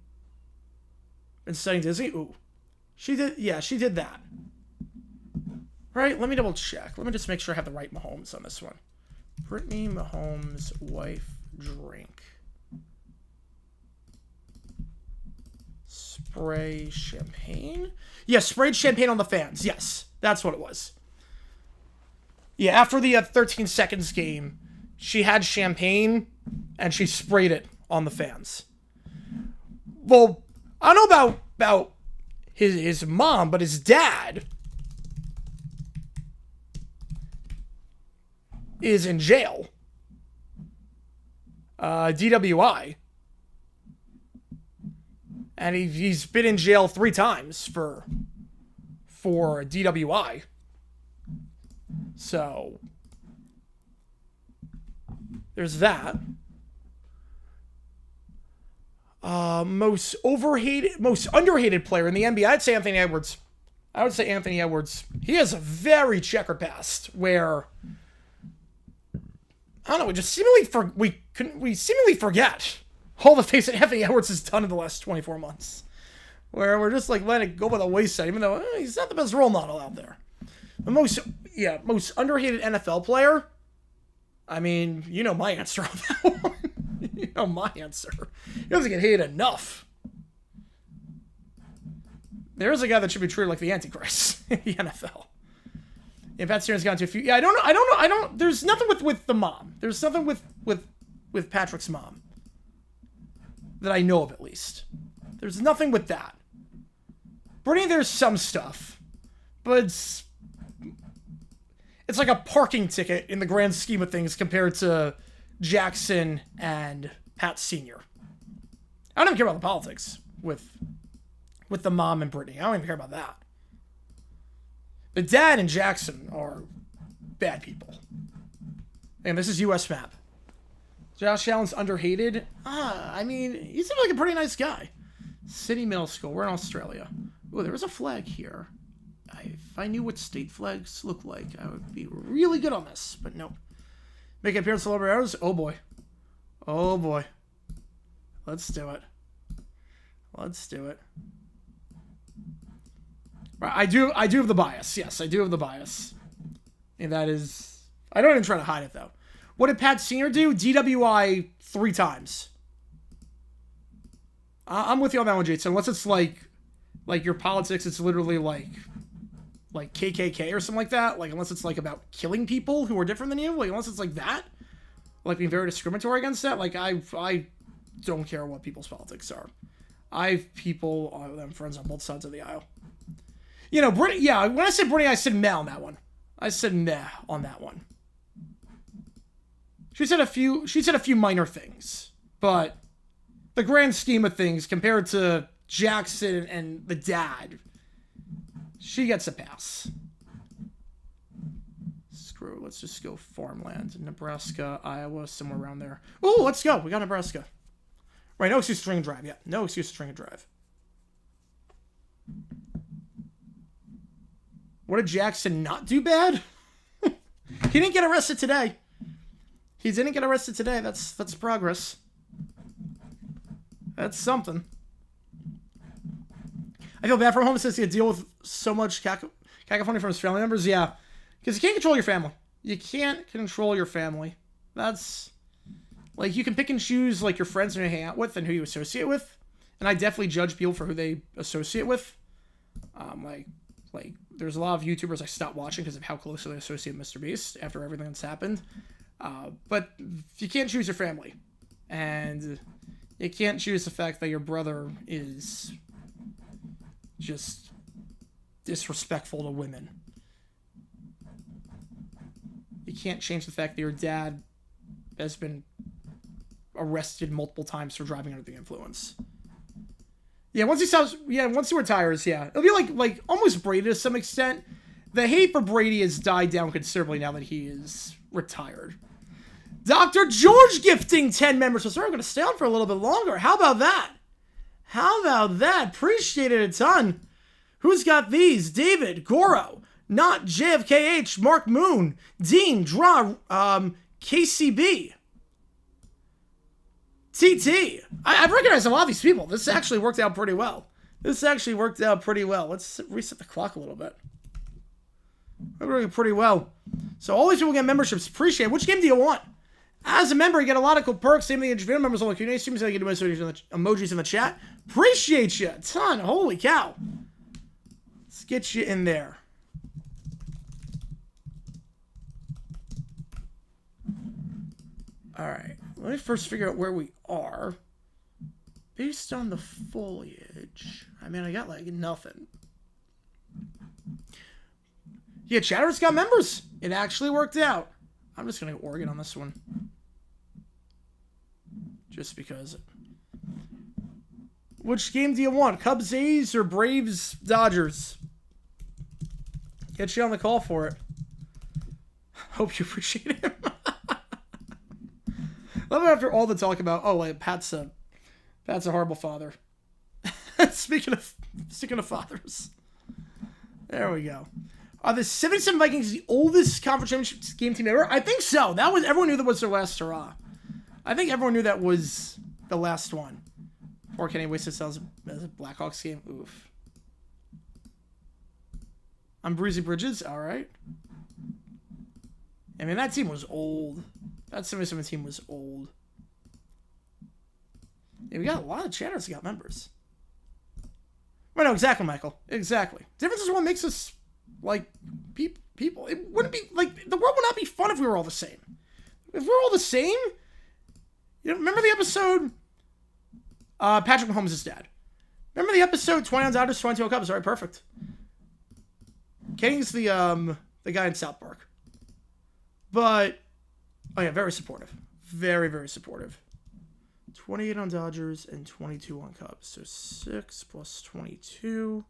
And studying Disney? Ooh. She did... Yeah, she did that. Right, let me double check. Let me just make sure I have the right Mahomes on this one. Brittany Mahomes' wife drink. Spray champagne? Yeah, sprayed champagne on the fans. Yes, that's what it was. Yeah, after the 13 seconds game, she had champagne and she sprayed it on the fans. Well, I don't know about his mom, but his dad is in jail. DWI. And he's been in jail 3 times for DWI. So there's that. Most underhated player in the NBA, I'd say Anthony Edwards. He has a very checkered past where, I don't know, we seemingly forget all the things that Anthony Edwards has done in the last 24 months. Where we're just like letting it go by the wayside, even though he's not the best role model out there. The most underhated NFL player, I mean, you know my answer on that one. You know my answer. He doesn't get hated enough. There's a guy that should be treated like the Antichrist in the NFL. If Pat Stearns gone to a few... Yeah, I don't know. There's nothing with the mom. There's nothing with Patrick's mom. That I know of, at least. There's nothing with that. Brittany, there's some stuff. But it's like a parking ticket in the grand scheme of things compared to Jackson and Pat Sr. I don't even care about the politics with the mom and Brittany. I don't even care about that. The dad and Jackson are bad people. And this is US Map. Josh Allen's underhated. I mean, he seems like a pretty nice guy. Sydney Middle School. We're in Australia. Oh, there was a flag here. If I knew what state flags look like, I would be really good on this. But no. Make an appearance at Celebrity Arrows. Oh boy. Oh boy. Let's do it. Let's do it. I do have the bias. Yes, I do have the bias. And that is... I don't even try to hide it, though. What did Pat Sr. do? DWI 3 times. I'm with you on that one, Jason. Unless it's like your politics, it's literally like KKK or something like that. Like, unless it's like about killing people who are different than you. Like, unless it's like that. Like, being very discriminatory against that. Like, I don't care what people's politics are. I have people, I'm friends on both sides of the aisle. You know, Brittany, yeah, when I said Brittany, I said meh on that one. I said meh on that one. She said a few minor things, but the grand scheme of things, compared to Jackson and the dad, she gets a pass. Screw, let's just go farmland. Nebraska, Iowa, somewhere around there. Oh, let's go. We got Nebraska. Right, no excuse to string and drive. Yeah, no excuse to string and drive. What did Jackson not do bad? He didn't get arrested today. He didn't get arrested today. That's progress. That's something. I feel bad for him since he had to deal with so much cacophony from his family members. Yeah, because you can't control your family. You can't control your family. That's... Like, you can pick and choose, like, your friends who you hang out with and who you associate with. And I definitely judge people for who they associate with. Like, there's a lot of YouTubers I stopped watching because of how closely they associate with Mr. Beast after everything that's happened. But you can't choose your family. And you can't choose the fact that your brother is just disrespectful to women. You can't change the fact that your dad has been arrested multiple times for driving under the influence. Yeah, once he retires, yeah. It'll be like almost Brady to some extent. The hate for Brady has died down considerably now that he is retired. Dr. George gifting 10 members. So, sir, I'm going to stay on for a little bit longer. How about that? How about that? Appreciate it a ton. Who's got these? David, Goro, Not JFKH, Mark Moon, Dean, Draw, KCB, TT. I've recognized a lot of these people. This actually worked out pretty well. Let's reset the clock a little bit. We're working pretty well. So all these people get memberships. Appreciate it. Which game do you want? As a member, you get a lot of cool perks. Same thing as members on the Q&A streams. I get emojis in the chat. Appreciate you a ton. Holy cow. Let's get you in there. All right. Let me first figure out where we are. Based on the foliage. I mean, I got like nothing. Yeah, Chatter's got members. It actually worked out. I'm just going to go Oregon on this one. Just because. Which game do you want? Cubs, A's, or Braves, Dodgers? Get you on the call for it. Hope you appreciate it. Love it after all the talk about, oh, like, Pat's a horrible father. Speaking of fathers. There we go. Are the 77 Vikings the oldest conference championship game team ever? I think so. Everyone knew that was their last hurrah. I think everyone knew that was the last one. Or Kenny wasted cells as a Blackhawks game. Oof. I'm Breezy Bridges. All right. I mean, that team was old. That 77 team was old. Yeah, we got a lot of chatters that got members. Well, no, exactly, Michael. Exactly. Difference is what makes us, like, people. It wouldn't be, like, the world would not be fun if we were all the same. If we're all the same, you know, remember the episode, Patrick Mahomes' dad. Remember the episode 20 on Dodgers, 22 on Cubs? All right, perfect. Kenny's the guy in South Park. But, oh yeah, very supportive. Very, very supportive. 28 on Dodgers and 22 on Cubs. So 6 plus 22.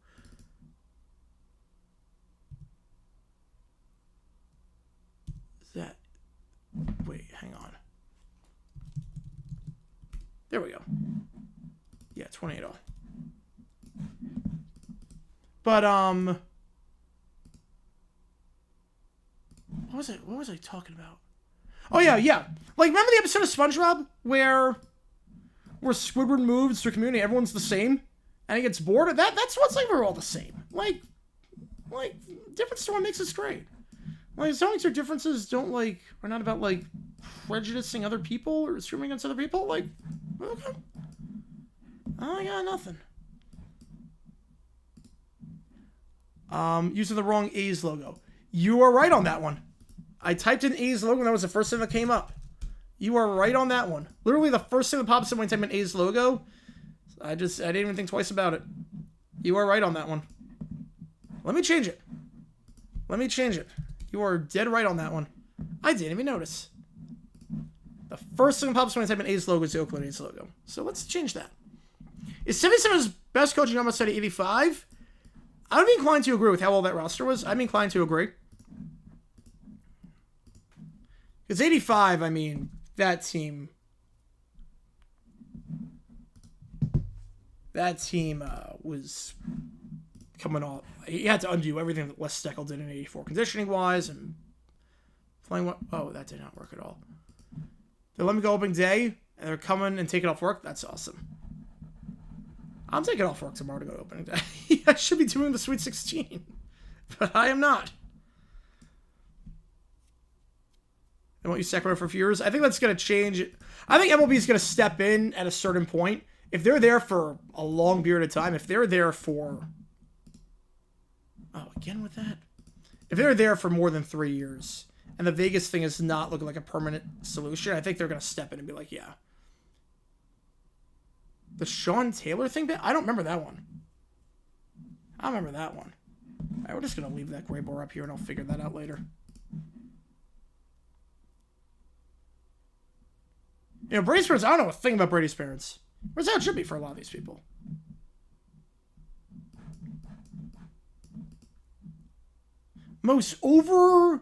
Is that... Wait, hang on. There we go. Yeah, 28 all. But, what was I talking about? Oh, yeah. Like, remember the episode of SpongeBob where Squidward moves to a community, everyone's the same, and he gets bored? That's what's like, we're all the same. Like, difference to what makes us great. Like, as long as your differences are not about, like, prejudicing other people or discriminating against other people, like, okay. I got nothing. Using the wrong A's logo. You are right on that one. I typed in A's logo, and that was the first thing that came up. You are right on that one. Literally the first thing that pops up when I type in A's logo. I didn't even think twice about it. You are right on that one. Let me change it. You are dead right on that one. I didn't even notice. The first thing that pops up when I type in A's logo is the Oakland A's logo. So let's change that. Is 77's best coaching almost at 85? I would be inclined to agree with how well that roster was. I'm inclined to agree. Because 85, I mean, that team was coming off. He had to undo everything that Les Steckel did in 84 conditioning-wise and playing what... Oh, that did not work at all. They let me go opening day, and they're coming and taking off work. That's awesome. I'm taking off work tomorrow to go to opening day. I should be doing the Sweet 16, but I am not. They want you Sacramento for a few years. I think that's going to change. I think MLB is going to step in at a certain point. If they're there for a long period of time, if they're there for... Oh, again with that? If they're there for more than 3 years, and the Vegas thing is not looking like a permanent solution, I think they're going to step in and be like, yeah. The Sean Taylor thing? I don't remember that one. I remember that one. All right, we're just going to leave that gray bar up here, and I'll figure that out later. You know, Brady's parents, I don't know a thing about Brady's parents. Whereas that should be for a lot of these people. Most overrated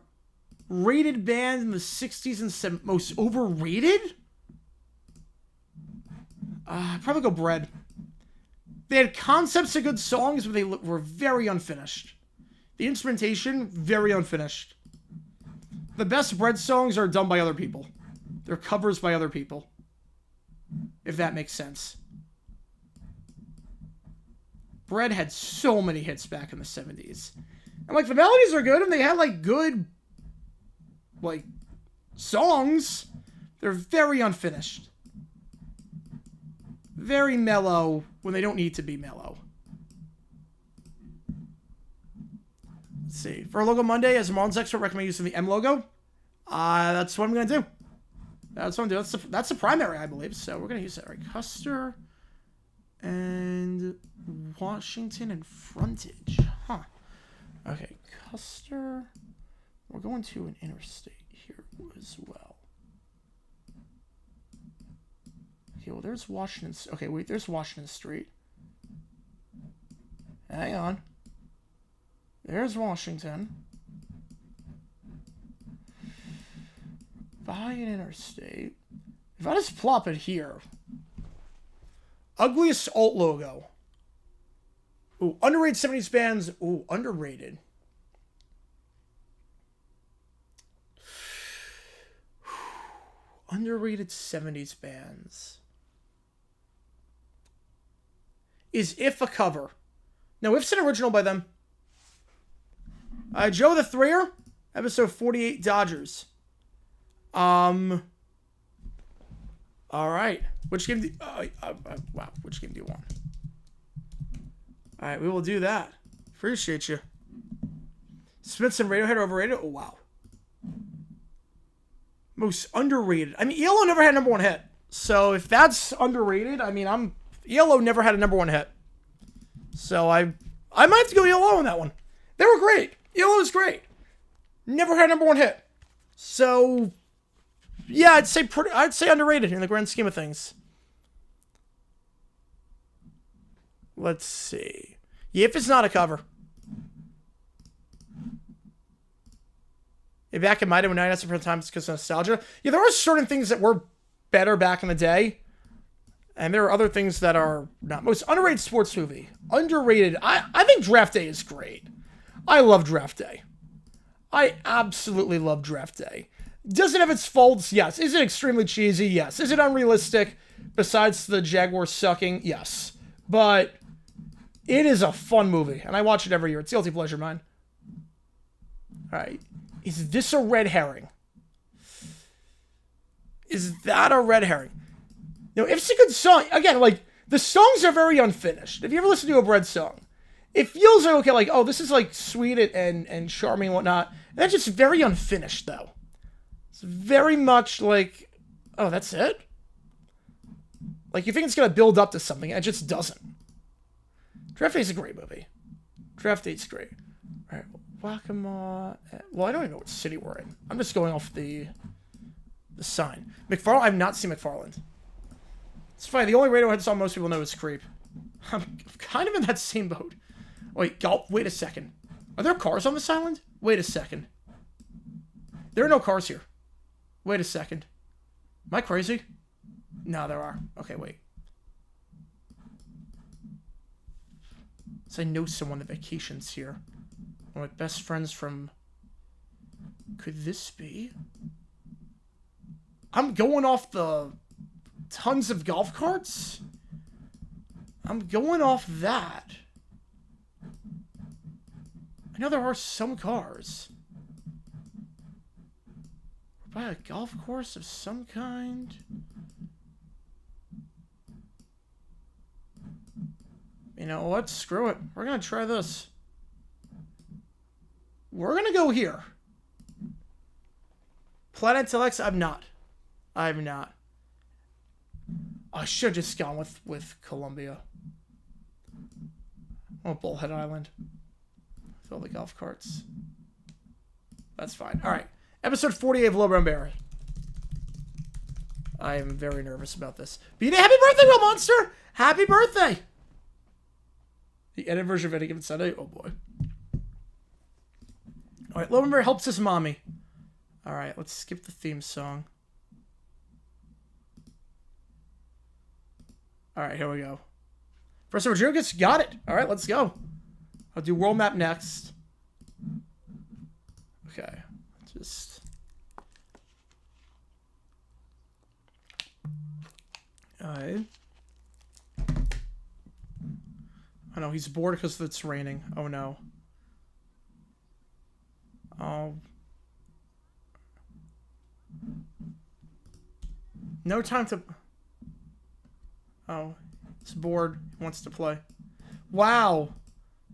band in the 60s and 70s. Most overrated? Probably go Bread. They had concepts of good songs, but they were very unfinished. The instrumentation, very unfinished. The best Bread songs are done by other people. They're covers by other people. If that makes sense. Bread had so many hits back in the 70s. And, like, the melodies are good, and they had, like, good, like, songs. They're very unfinished. Very mellow when they don't need to be mellow. Let's see. For a logo Monday, as a Marlins expert, recommend using the M logo. That's what I'm going to do. That's what I'm doing. That's the primary, I believe. So we're going to use that. Right. Custer and Washington and frontage. Huh. Okay. Custer. We're going to an interstate here as well. Okay, well, there's Washington. Okay, wait, there's Washington Street. Hang on. There's Washington. By an interstate. If I just plop it here. Ugliest alt logo. Ooh, underrated 70s bands. Ooh, underrated. Underrated 70s bands. Is If a cover? No, If's an original by them. Joe the Threer, episode 48, Dodgers. All right. Which game do wow, which game do you want? All right, we will do that. Appreciate you. Smiths and Radiohead are overrated? Oh, wow. Most underrated. I mean, ELO never had a #1 hit. So if that's underrated, I mean, ELO never had a #1 hit. So I might have to go ELO on that one. They were great. ELO is great. Never had a #1 hit. So yeah, I'd say underrated in the grand scheme of things. Let's see. Yeah, if it's not a cover. Yeah, back in my day when I for times because of nostalgia. Yeah, there were certain things that were better back in the day. And there are other things that are not. Most underrated sports movie. Underrated. I think Draft Day is great. I love Draft Day. I absolutely love Draft Day. Does it have its faults? Yes. Is it extremely cheesy? Yes. Is it unrealistic? Besides the Jaguars sucking? Yes. But it is a fun movie. And I watch it every year. It's guilty pleasure, mine. Alright. Is this a red herring? Is that a red herring? No, if it's a good song, again, like, the songs are very unfinished. If you ever listen to a Bread song, it feels like, okay, like, oh, this is, like, sweet and charming and whatnot. And that's just very unfinished, though. It's very much like, oh, that's it? Like, you think it's going to build up to something, and it just doesn't. Draft Day's a great movie. Draft Day's great. All right, Waccamaw. Well, I don't even know what city we're in. I'm just going off the sign. McFarland, I've not seen McFarland. It's funny, the only Radiohead song most people know is Creep. I'm kind of in that same boat. Wait, wait a second. Are there cars on this island? Wait a second. There are no cars here. Wait a second. Am I crazy? No, there are. Okay, wait. So I know someone that vacations here. One of my best friends from... Could this be? I'm going off the... Tons of golf carts? I'm going off that. I know there are some cars. We're by a golf course of some kind. You know what? Screw it. We're going to try this. We're going to go here. Planet Telex, I'm not. I'm not. I should have just gone with Columbia. Oh, Bullhead Island. With all the golf carts. That's fine. Alright. Episode 48 of Low Brown Bear. I am very nervous about this. B-Day, happy birthday, Real Monster! Happy birthday! The edited version of Any Given Sunday? Oh, boy. Alright, Low Brown Bear helps his mommy. Alright, let's skip the theme song. Alright, here we go. First ever GeoGuessr, got it. Alright, let's go. I'll do world map next. Okay, just... Alright. Oh no, he's bored because it's raining. Oh no. Oh. No time to... Oh, he's bored. He wants to play. Wow.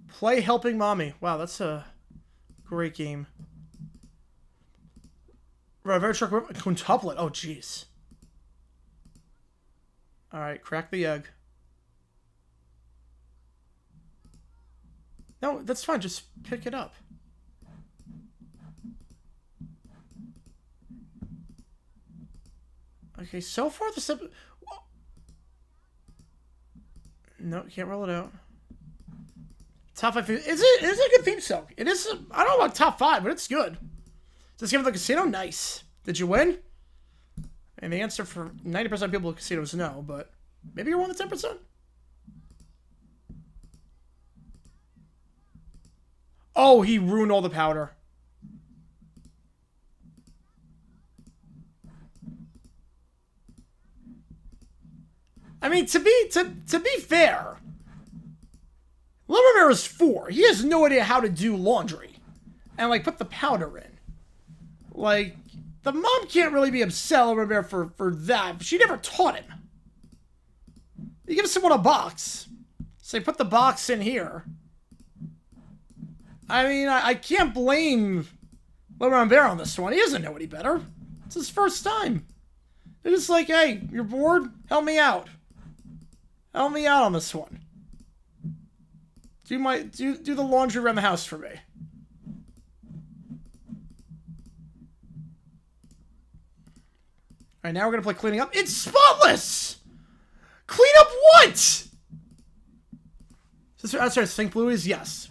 Play Helping Mommy. Wow, that's a great game. Right, very truck quintuplet. Oh, jeez. Alright, crack the egg. No, that's fine. Just pick it up. Okay, so far this episode... No, can't roll it out. Top 5. Is it a good theme song? It is. I don't know about top 5, but it's good. Does this game of the casino? Nice. Did you win? And the answer for 90% of people at casinos is no, but maybe you're one of the 10%. Oh, he ruined all the powder. I mean, to be fair, Lumberbear is 4. He has no idea how to do laundry and like put the powder in. Like, the mom can't really be upset at Lumberbear for that. She never taught him. You give someone a box, say put the box in here. I mean, I can't blame Lumberbear on this one. He doesn't know any better. It's his first time. They're just like, hey, you're bored? Help me out. Help me out on this one. Do the laundry around the house for me. Alright, now we're gonna play cleaning up. It's spotless! Clean up what? Sorry, Think Blue is yes.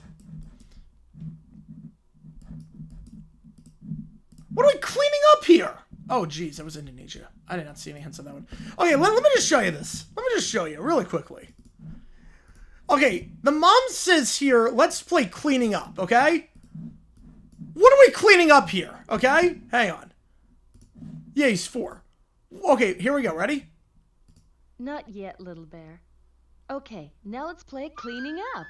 What are we cleaning up here? Oh, geez, that was Indonesia. I did not see any hints on that one. Okay, let me just show you this. Let me just show you really quickly. Okay, the mom says here, let's play cleaning up, okay? What are we cleaning up here, okay? Hang on. Yeah, he's 4. Okay, here we go. Ready? Not yet, little bear. Okay, now let's play cleaning up.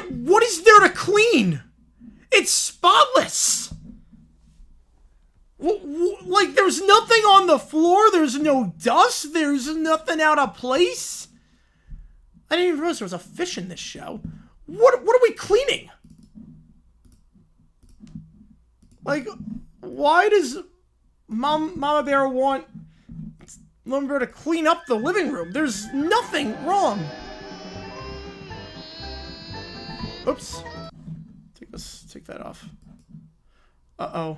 What is there to clean? It's spotless. Like, there's nothing on the floor. There's no dust. There's nothing out of place. I didn't even realize there was a fish in this show. What are we cleaning? Like, why does Mama Bear want Mama Bear to clean up the living room? There's nothing wrong. Oops. Take that off. Uh-oh.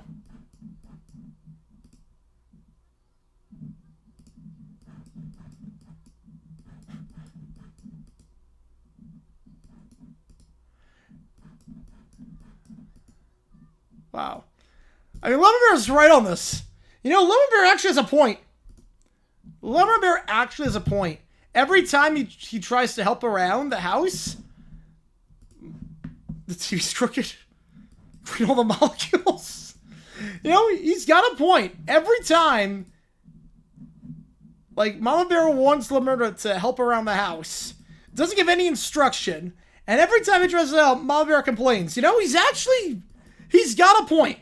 Wow. I mean, Lemon Bear's right on this. You know, Lemon Bear actually has a point. Lemon Bear actually has a point. Every time he tries to help around the house, the TV's crooked. Clean all the molecules. You know, he's got a point. Every time, like, Mama Bear wants Lemon Bear to help around the house, doesn't give any instruction, and every time he tries to help, Mama Bear complains. You know, he's got a point.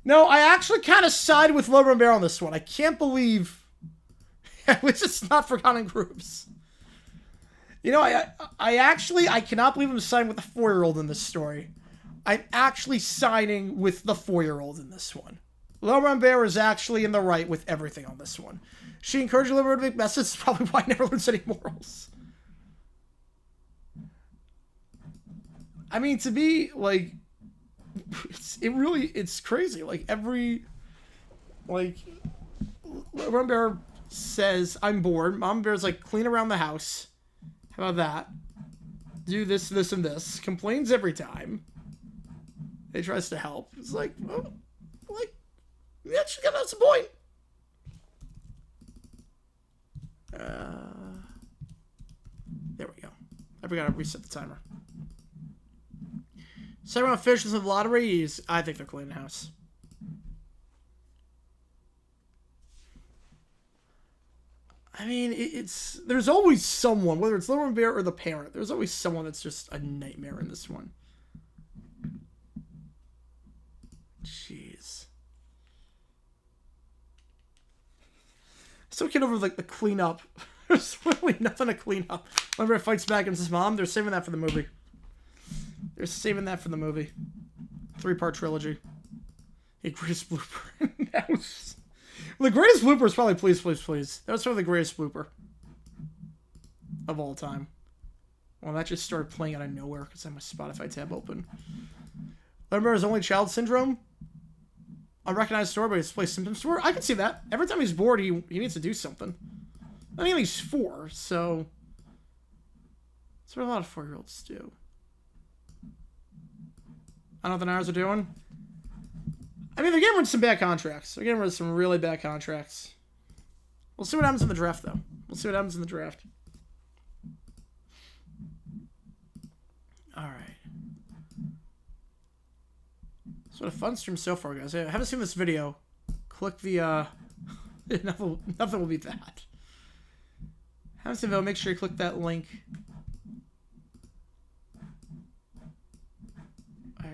No, I actually kind of side with Lemon Bear on this one. I can't believe it's just not forgotten groups. You know, I cannot believe I'm siding with the 4-year-old in this story. I'm actually siding with the 4-year-old in this one. Lemon Bear is actually in the right with everything on this one. She encouraged Lemon Bear to make messes. That's probably why I never learns any morals. I mean, to be, like, it's crazy. Like, Lemon Bear says, I'm bored. Mama Bear's like, clean around the house. How about that? Do this, this, and this. Complains every time. He tries to help. It's like, well, like, yeah, she's got us a point. There we go. I forgot to reset the timer. 7 fishes of the lottery. I think they're cleaning the house. I mean, there's always someone, whether it's Lemon Bear or the parent, there's always someone that's just a nightmare in this one. Jeez. Still get over like the cleanup. There's really nothing to clean up. Lemon Bear fights back against his mom. They're saving that for the movie. 3-part trilogy. The greatest blooper. That was... Well, the greatest blooper is probably Please, Please, Please. That was probably the greatest blooper of all time. Well, that just started playing out of nowhere because I have my Spotify tab open. Remember his only child syndrome? Unrecognized store, but he displays symptoms store? I can see that. Every time he's bored, he needs to do something. I think he's 4, so... That's what a lot of 4-year-olds do. I don't know what the Niners are doing. I mean, they're getting rid of some bad contracts. They're getting rid of some really bad contracts. We'll see what happens in the draft, though. We'll see what happens in the draft. All right. So what a fun stream so far, guys. I haven't seen this video. Click the, nothing will beat that. Haven't seen the video. Make sure you click that link.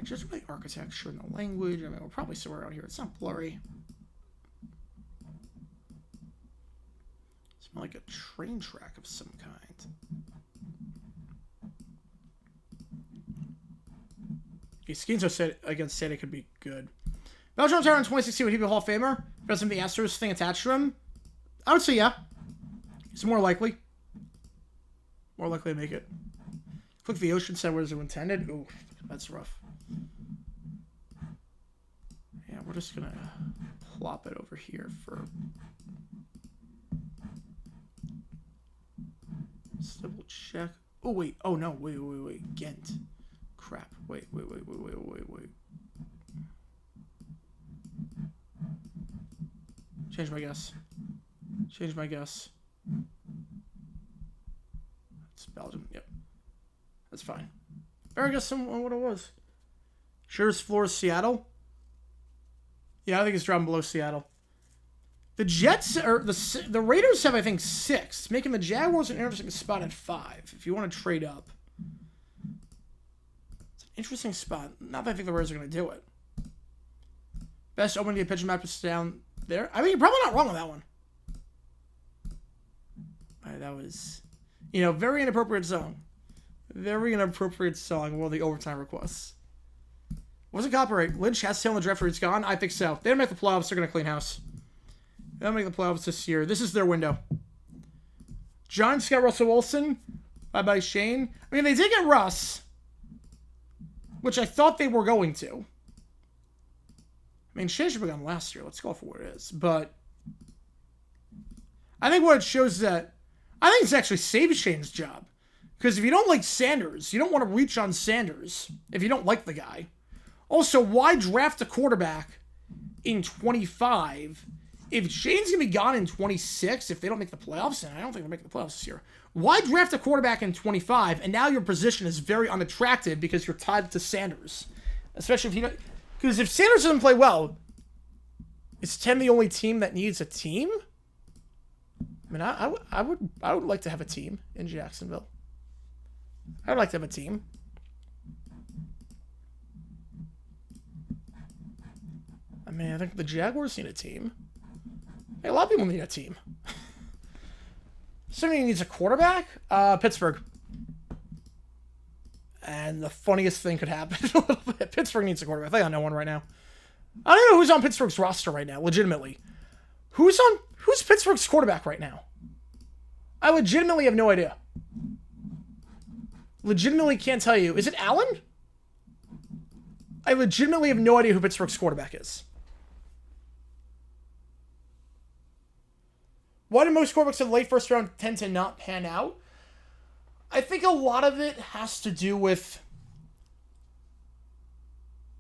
Just like architecture and the language. I mean, we're probably somewhere around here. It's not blurry. It's more like a train track of some kind. Okay, schemes against Santa could be good. Belgium retired in 2016. Would he be a Hall of Famer? Doesn't the Astros thing attached to him? I would say yeah. It's more likely. More likely to make it. Click the ocean side where it was intended. Ooh, that's rough. Yeah, we're just gonna plop it over here for... Let's double check. Oh, wait. Oh, no. Wait. Ghent. Crap. Wait. Change my guess. That's fine. Or I guess what it was. Surest floor is Seattle. Yeah, I think it's dropping below Seattle. The Jets, or the Raiders have, I think, 6, making the Jaguars an interesting spot at 5, if you want to trade up. It's an interesting spot. Not that I think the Raiders are going to do it. Best opening day pitching matchups down there. I mean, you're probably not wrong on that one. All right, that was, very inappropriate song. Very inappropriate song. One of the overtime requests. Was it copyright? Lynch has to tell the draft where it's gone? I think so. They don't make the playoffs. They're going to clean house. They don't make the playoffs this year. This is their window. Giants got Russell Wilson. Bye-bye, Shane. I mean, they did get Russ, which I thought they were going to. I mean, Shane should have gone last year. Let's go for what it is. But I think what it shows is that I think it's actually saved Shane's job. Because if you don't like Sanders, you don't want to reach on Sanders if you don't like the guy. Also, why draft a quarterback in 25 if Shane's going to be gone in 26 if they don't make the playoffs? And I don't think they're making the playoffs this year. Why draft a quarterback in 25 and now your position is very unattractive because you're tied to Sanders? Especially if you don't... Because if Sanders doesn't play well, is 10 the only team that needs a team? I mean, I would like to have a team in Jacksonville. I would like to have a team. I mean, I think the Jaguars need a team. Hey, a lot of people need a team. Somebody needs a quarterback? Pittsburgh. And the funniest thing could happen a little bit. Pittsburgh needs a quarterback. I think I know one right now. I don't know who's on Pittsburgh's roster right now, legitimately. Who's Pittsburgh's quarterback right now? I legitimately have no idea. Legitimately can't tell you. Is it Allen? I legitimately have no idea who Pittsburgh's quarterback is. Why do most quarterbacks in the late first round tend to not pan out? I think a lot of it has to do with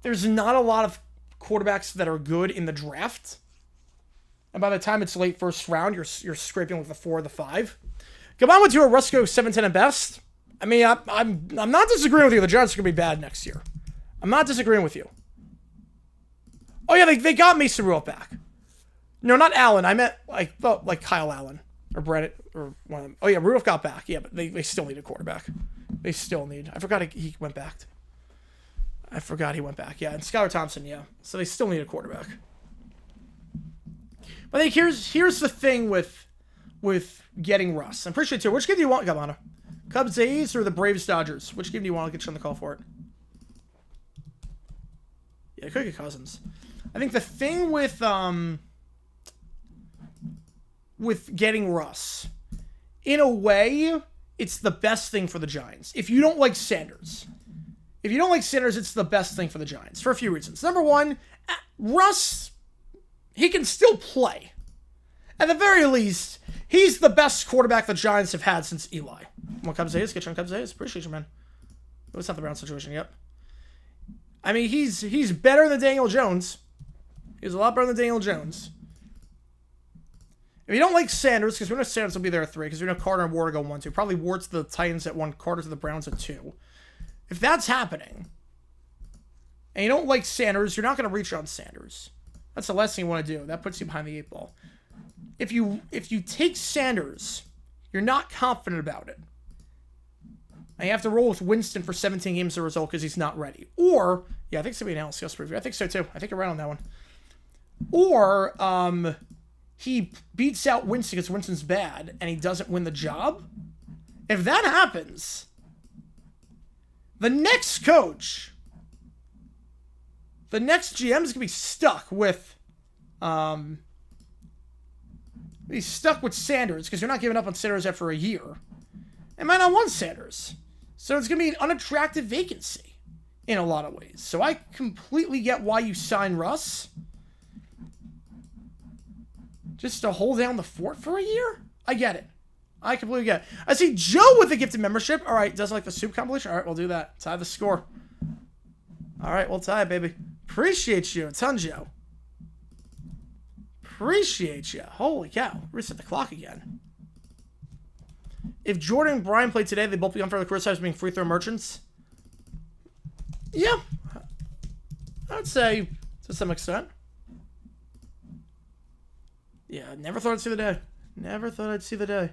there's not a lot of quarterbacks that are good in the draft. And by the time it's late first round, you're scraping with the 4 or the 5. Come on with you a Rusco 7-10 at best. I mean, I'm not disagreeing with you. The Giants are going to be bad next year. I'm not disagreeing with you. Oh, yeah, they got Mason Rudolph back. No, not Allen. I meant like Kyle Allen or Brett or one of them. Oh, yeah, Rudolph got back. Yeah, but they still need a quarterback. They still need. I forgot he went back. I forgot he went back. Yeah, and Skylar Thompson, yeah. So they still need a quarterback. But I think here's the thing with getting Russ. I'm pretty sure, too. Which game do you want, Gabana? Cubs, A's, or the Braves, Dodgers? Which game do you want? I'll get you on the call for it. Yeah, could get Cousins. I think the thing with getting Russ, in a way, it's the best thing for the Giants. If you don't like Sanders, it's the best thing for the Giants for a few reasons. Number one, Russ, he can still play. At the very least, he's the best quarterback the Giants have had since Eli. What Cubs A's? Get you on Cubs A's? Appreciate you, man. It's not the Brown situation yet. I mean, he's better than Daniel Jones. He's a lot better than Daniel Jones. If you don't like Sanders, because we know Sanders will be there at 3, because we know Carter and Ward go 1-2. Probably Ward to the Titans at 1, Carter to the Browns at 2. If that's happening, and you don't like Sanders, you're not going to reach on Sanders. That's the last thing you want to do. That puts you behind the 8 ball. If you take Sanders, you're not confident about it. And you have to roll with Winston for 17 games as a result because he's not ready. Or, yeah, I think it's going to be an LCS preview. I think so too. I think you're right on that one. Or, he beats out Winston because Winston's bad and he doesn't win the job. If that happens, the next coach, the next GM is going to be stuck with, he's stuck with Sanders because you're not giving up on Sanders after a year. And might not want Sanders. So it's going to be an unattractive vacancy in a lot of ways. So I completely get why you sign Russ. Just to hold down the fort for a year? I get it. I completely get it. I see Joe with a gifted membership. All right, doesn't like the soup compilation? All right, we'll do that. Tie the score. All right, we'll tie it, baby. Appreciate you a ton, Joe. Appreciate you. Holy cow. Reset the clock again. If Jordan and Brian played today, they'd both be unfairly criticized for being free throw merchants. Yeah. I would say to some extent. Yeah, never thought I'd see the day. Never thought I'd see the day.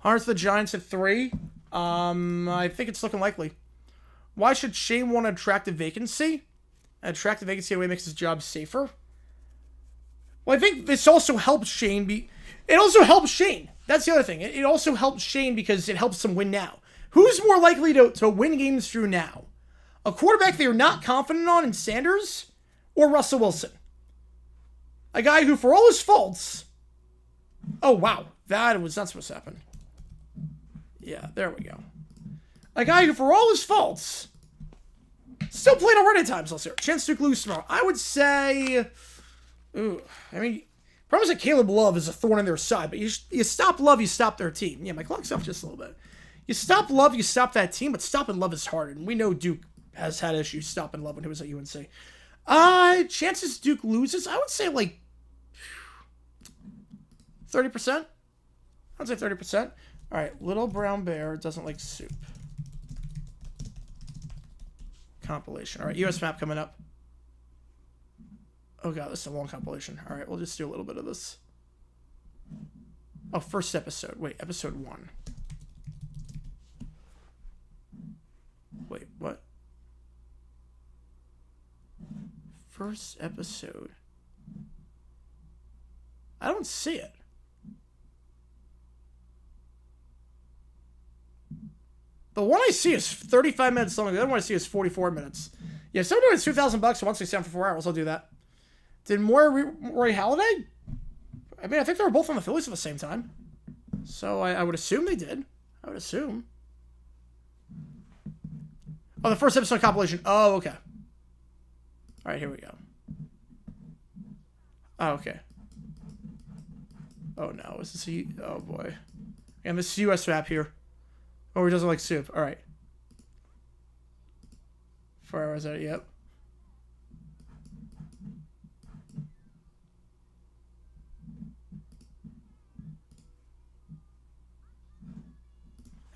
Harness the Giants at 3. I think it's looking likely. Why should Shane want to attract a vacancy? Attract a vacancy in a way that makes his job safer? Well, I think this also helps Shane It also helps Shane. That's the other thing. It also helps Shane because it helps him win now. Who's more likely to win games through now? A quarterback they are not confident on in Sanders or Russell Wilson? A guy who, for all his faults... Oh, wow. That was not supposed to happen. Yeah, there we go. A guy who, for all his faults, still playing already at times last year. Chance to lose tomorrow. I would say... Ooh, I mean... Problem is that Caleb Love is a thorn in their side, but you stop Love, you stop their team. Yeah, my clock's up just a little bit. You stop Love, you stop that team, but stopping Love is hard, and we know Duke has had issues stopping Love when he was at UNC. Chances Duke loses, I would say like 30%. I'd say 30%. All right, Little Brown Bear doesn't like soup. Compilation. All right, US map coming up. Oh god, this is a long compilation. All right, we'll just do a little bit of this. Oh, first episode. Wait, episode 1. Wait, what? First episode. I don't see it. The one I see is 35 minutes long. The other one I see is 44 minutes. Yeah, if someone doing $2,000 and wants to stay on for 4 hours, I'll do that. Did Roy Halladay? I mean, I think they were both on the Phillies at the same time. So I would assume they did. I would assume. Oh, the first episode compilation. Oh, okay. All right, here we go. Oh, okay. Oh, no. Is this oh, boy. And this US map here. Oh, he doesn't like soup. All right. 4 hours out. Yep.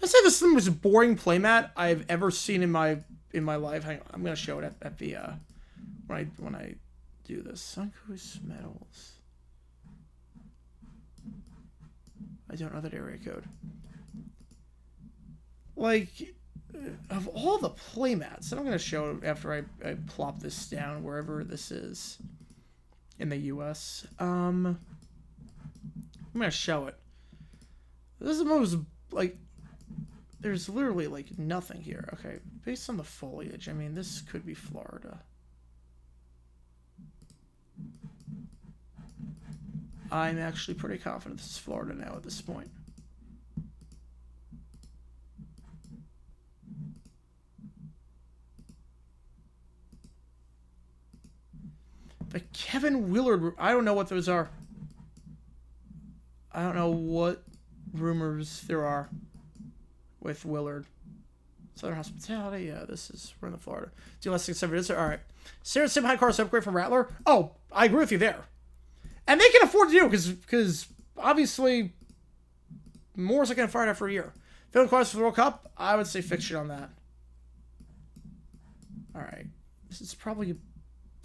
I'd say this is the most boring playmat I've ever seen in my life. Hang on, I'm gonna show it at the when I do this. Suncoast Metals. I don't know that area code. Like, of all the playmats, and I'm gonna show it after I plop this down wherever this is in the US. I'm gonna show it. This is the most like. There's literally, like, nothing here. Okay, based on the foliage, I mean, this could be Florida. I'm actually pretty confident this is Florida now at this point. The Kevin Willard... I don't know what those are. I don't know what rumors there are with Willard. Southern Hospitality. Yeah, we're in the Florida. Do less than 7 minutes. All right. Sarah Sim high cars upgrade from Rattler. Oh, I agree with you there. And they can afford to do because obviously Moore's not going to fire it after a year. Field qualifiers for the World Cup. I would say fiction on that. All right. This is probably a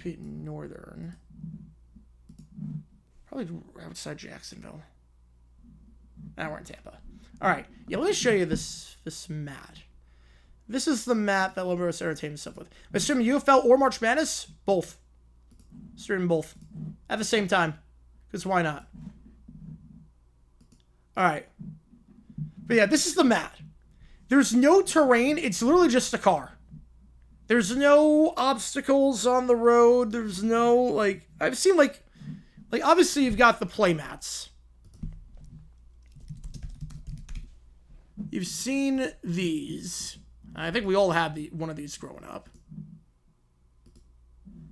bit northern. Probably outside Jacksonville. Now we're in Tampa. All right. Yeah, let me show you this mat. This is the mat that Lobo's entertained himself with. I'm assuming UFL or March Madness? Both. Streaming both. At the same time. Because why not? All right. But yeah, this is the mat. There's no terrain. It's literally just a car. There's no obstacles on the road. There's no, like... I've seen, like obviously you've got the play mats. You've seen these. I think we all had one of these growing up.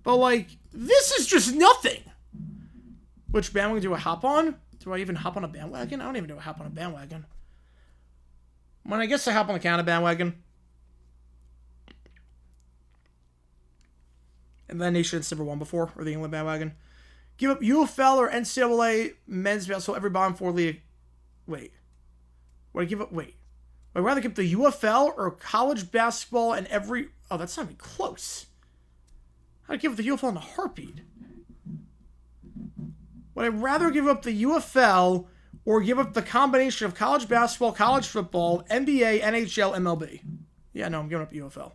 But, like, this is just nothing. Which bandwagon do I hop on? Do I even hop on a bandwagon? I don't even know how to hop on a bandwagon. Well, I guess I hop on the Canada bandwagon. And then Nation's never won before, or the England bandwagon. Give up UFL or NCAA men's basketball every bottom 4 league Wait. Would I give up? Wait. Would I rather give the UFL or college basketball and every... Oh, that's not even close. I'd give up the UFL in a heartbeat. Would I rather give up the UFL or give up the combination of college basketball, college football, NBA, NHL, MLB? Yeah, no, I'm giving up UFL.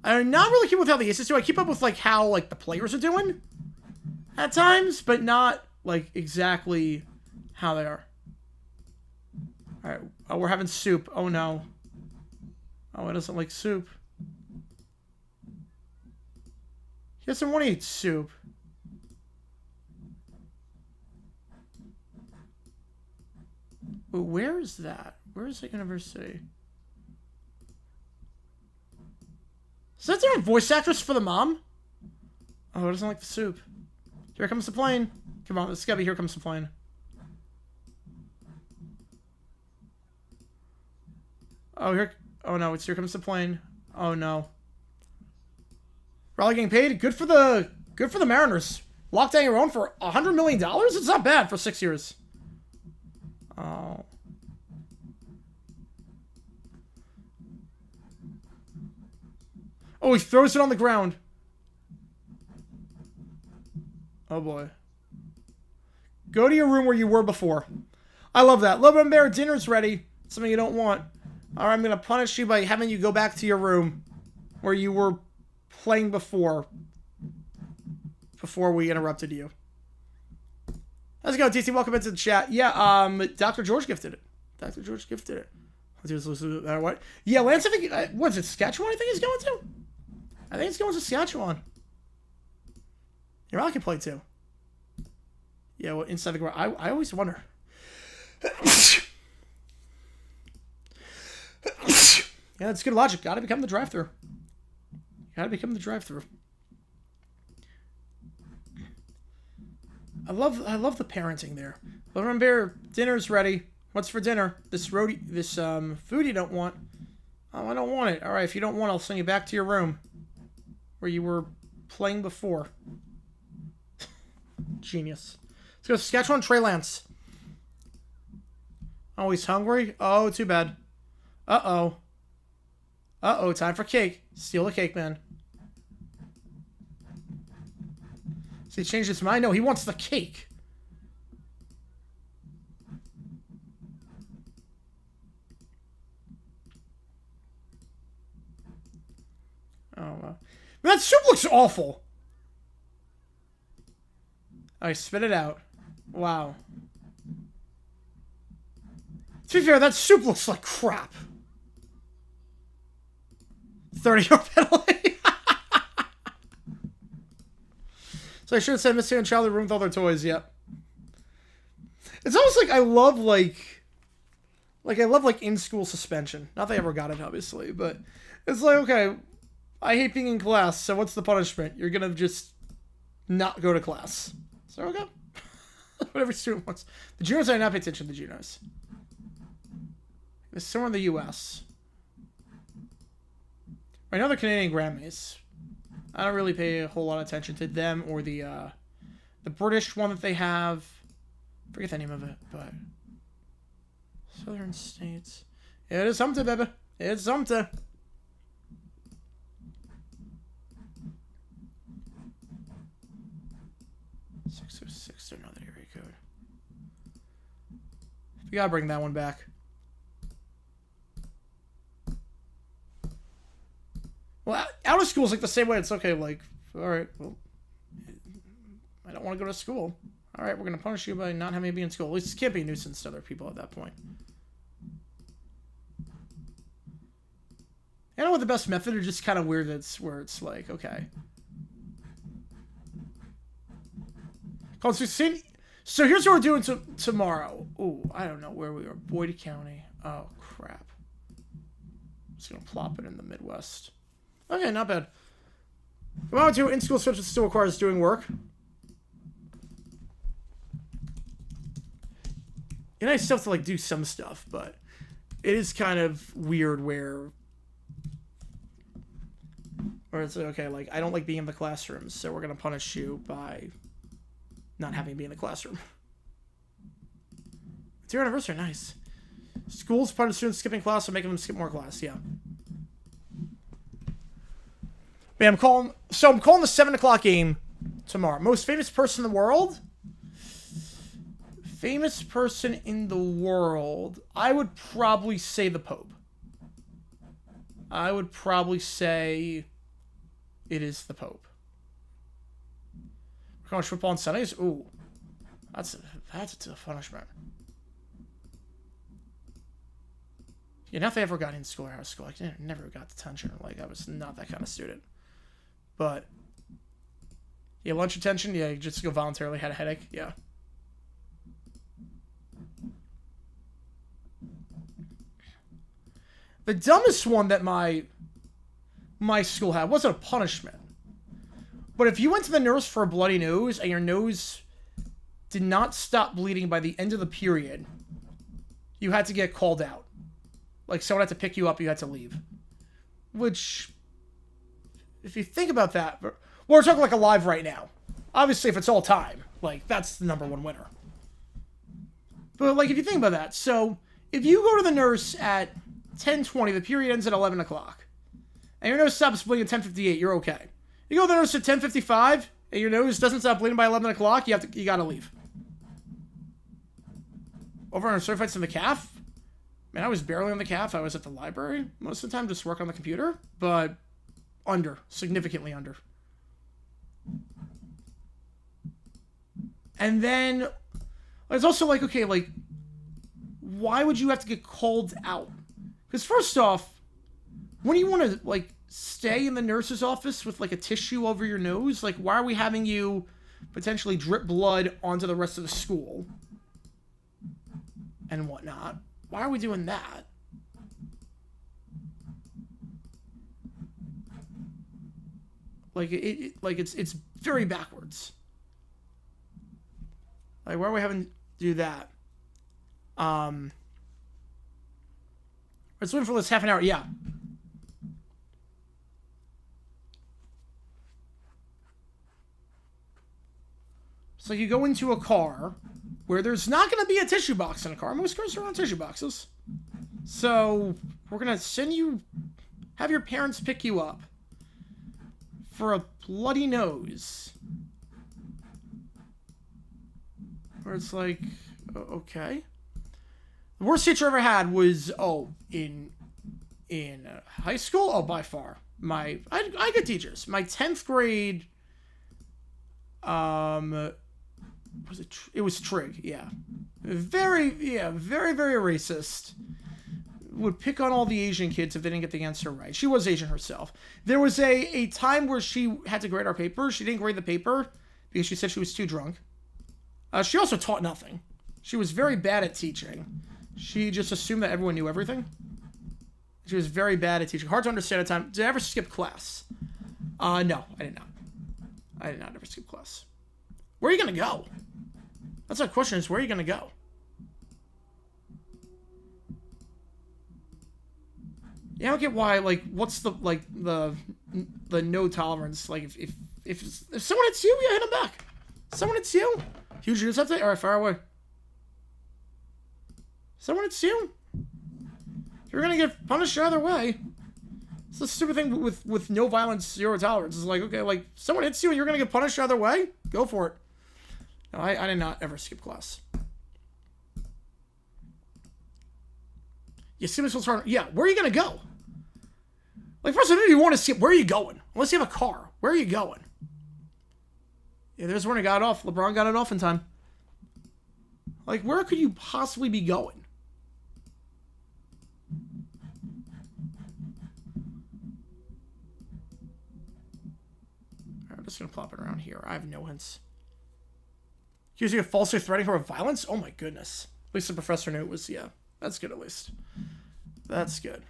I'm not really keeping up with how the aces do. I keep up with, like, how, like, the players are doing at times, but not, like, exactly how they are. All right. Oh, we're having soup. Oh, no. Oh, it doesn't like soup. He doesn't want to eat soup. Ooh, where is that? Where is the university? Is that there a voice actress for the mom? Oh, it doesn't like the soup. Here comes the plane. Come on, it's gotta be Here Comes the Plane. Oh, here. Oh no, it's Here Comes the Plane. Oh no. Raleigh getting paid. Good for the Mariners. Locked down your own for $100 million. It's not bad for 6 years. Oh. Oh, he throws it on the ground. Oh boy. Go to your room where you were before. I love that. Little Bear, dinner's ready. Something you don't want. Alright, I'm gonna punish you by having you go back to your room where you were playing before we interrupted you. How's it going, DC? Welcome into the chat. Yeah, Dr. George gifted it. Dr. George gifted it. What? Yeah, Lance, I think, what is it, Saskatchewan I think he's going to? I think it's going to Saskatchewan. Your Rocket play too. Yeah, well, inside the garage. I always wonder. Yeah, it's good logic. Gotta become the drive-thru. Gotta become the drive-thru. I love the parenting there. Little Bear, dinner's ready. What's for dinner? This food you don't want. Oh, I don't want it. All right, if you don't want it, I'll send you back to your room where you were playing before. Genius. Let's go Saskatchewan. Trey Lance. Oh, he's hungry? Oh, too bad. Uh-oh. Uh-oh, time for cake. Steal the cake, man. So he changed his mind? No, he wants the cake. Oh, wow. Man, that soup looks awful. I spit it out. Wow. To be fair, that soup looks like crap. 30-yard penalty. So I should have said Missy and Charlie room with all their toys. Yep. It's almost like I love in-school suspension. Not that I ever got it, obviously, but it's like, okay, I hate being in class, so what's the punishment? You're gonna just not go to class. So okay. Whatever student wants. The juniors, I not pay attention to the juniors. It's somewhere in the U.S. I know they're Canadian Grammys. I don't really pay a whole lot of attention to them or the British one that they have. I forget the name of it, but Southern States. It is something, baby. It's something. $606 another area code. We gotta bring that one back. Well, out of school is like the same way. It's okay, like, all right, well, I don't want to go to school. All right, we're going to punish you by not having me be in school. At least it can't be a nuisance to other people at that point. I know what the best method is just kind of weird. That's where it's like, okay. So here's what we're doing tomorrow. Oh, I don't know where we are. Boyd County. Oh, crap. I'm just going to plop it in the Midwest. Okay, not bad. Moment 2, in-school subjects still requires doing work. And I still have to, like, do some stuff, but it is kind of weird where it's like, okay, like, I don't like being in the classroom, so we're going to punish you by not having me in the classroom. Dear anniversary, nice. Schools punish students skipping class or making them skip more class, yeah. Yeah, I'm calling the 7 o'clock game tomorrow. Most famous person in the world? Famous person in the world. I would probably say the Pope. I would probably say it is the Pope. College football on Sundays? Ooh. That's a tough punishment. Yeah, not if I ever got in school or out of school. I never got detention. Like, I was not that kind of student. But, yeah, lunch detention? Yeah, you just go voluntarily, had a headache? Yeah. The dumbest one that my school had wasn't a punishment. But if you went to the nurse for a bloody nose and your nose did not stop bleeding by the end of the period, you had to get called out. Like, someone had to pick you up, you had to leave. Which, if you think about that, well, we're talking like alive right now. Obviously, if it's all time, like, that's the #1 winner. But, like, if you think about that, so, if you go to the nurse at 10:20, the period ends at 11 o'clock, and your nose stops bleeding at 10:58, you're okay. You go to the nurse at 10:55, and your nose doesn't stop bleeding by 11 o'clock, you gotta leave. Over on sword fights in the calf? Man, I was barely on the calf. I was at the library most of the time, just working on the computer. But under. Significantly under. And then it's also like, okay, like, why would you have to get called out? Because first off, when you want to, like, stay in the nurse's office with, like, a tissue over your nose, like, why are we having you potentially drip blood onto the rest of the school and whatnot? Why are we doing that? Like, it's very backwards. Like, why are we having to do that? Let's wait for this half an hour. Yeah. So you go into a car where there's not going to be a tissue box in a car. Most cars are on tissue boxes. So we're going to send you, have your parents pick you up for a bloody nose. Where it's like, okay. The worst teacher I ever had was, in high school? Oh, by far. I had good teachers. My 10th grade, it was Trig, yeah. Very, very racist. Would pick on all the Asian kids if they didn't get the answer right. She was Asian herself. There was a time where she had to grade our paper. She didn't grade the paper because she said she was too drunk. She also taught nothing. She was very bad at teaching. She just assumed that everyone knew everything. She was very bad at teaching. Hard to understand at the time. Did I ever skip class? No, I did not. I did not ever skip class. Where are you going to go? That's our question, is where are you going to go? Yeah, I don't get why, like, what's the no tolerance? Like, if someone hits you, yeah, hit them back. Someone hits you? Huge news update? Alright, fire away. Someone hits you? You're gonna get punished either way. It's the stupid thing with no violence, zero tolerance. It's like, okay, like, someone hits you and you're gonna get punished either way? Go for it. No, I did not ever skip class. You see this one? Yeah, where are you gonna go? Like, first of all, if you want to skip, where are you going? Unless you have a car, where are you going? Yeah, there's when it got off. LeBron got it off in time. Like, where could you possibly be going? I'm just gonna plop it around here. I have no hints. Accusing of falsely threatening her with violence? Oh my goodness. At least the professor knew it was, yeah. That's good, at least. That's good.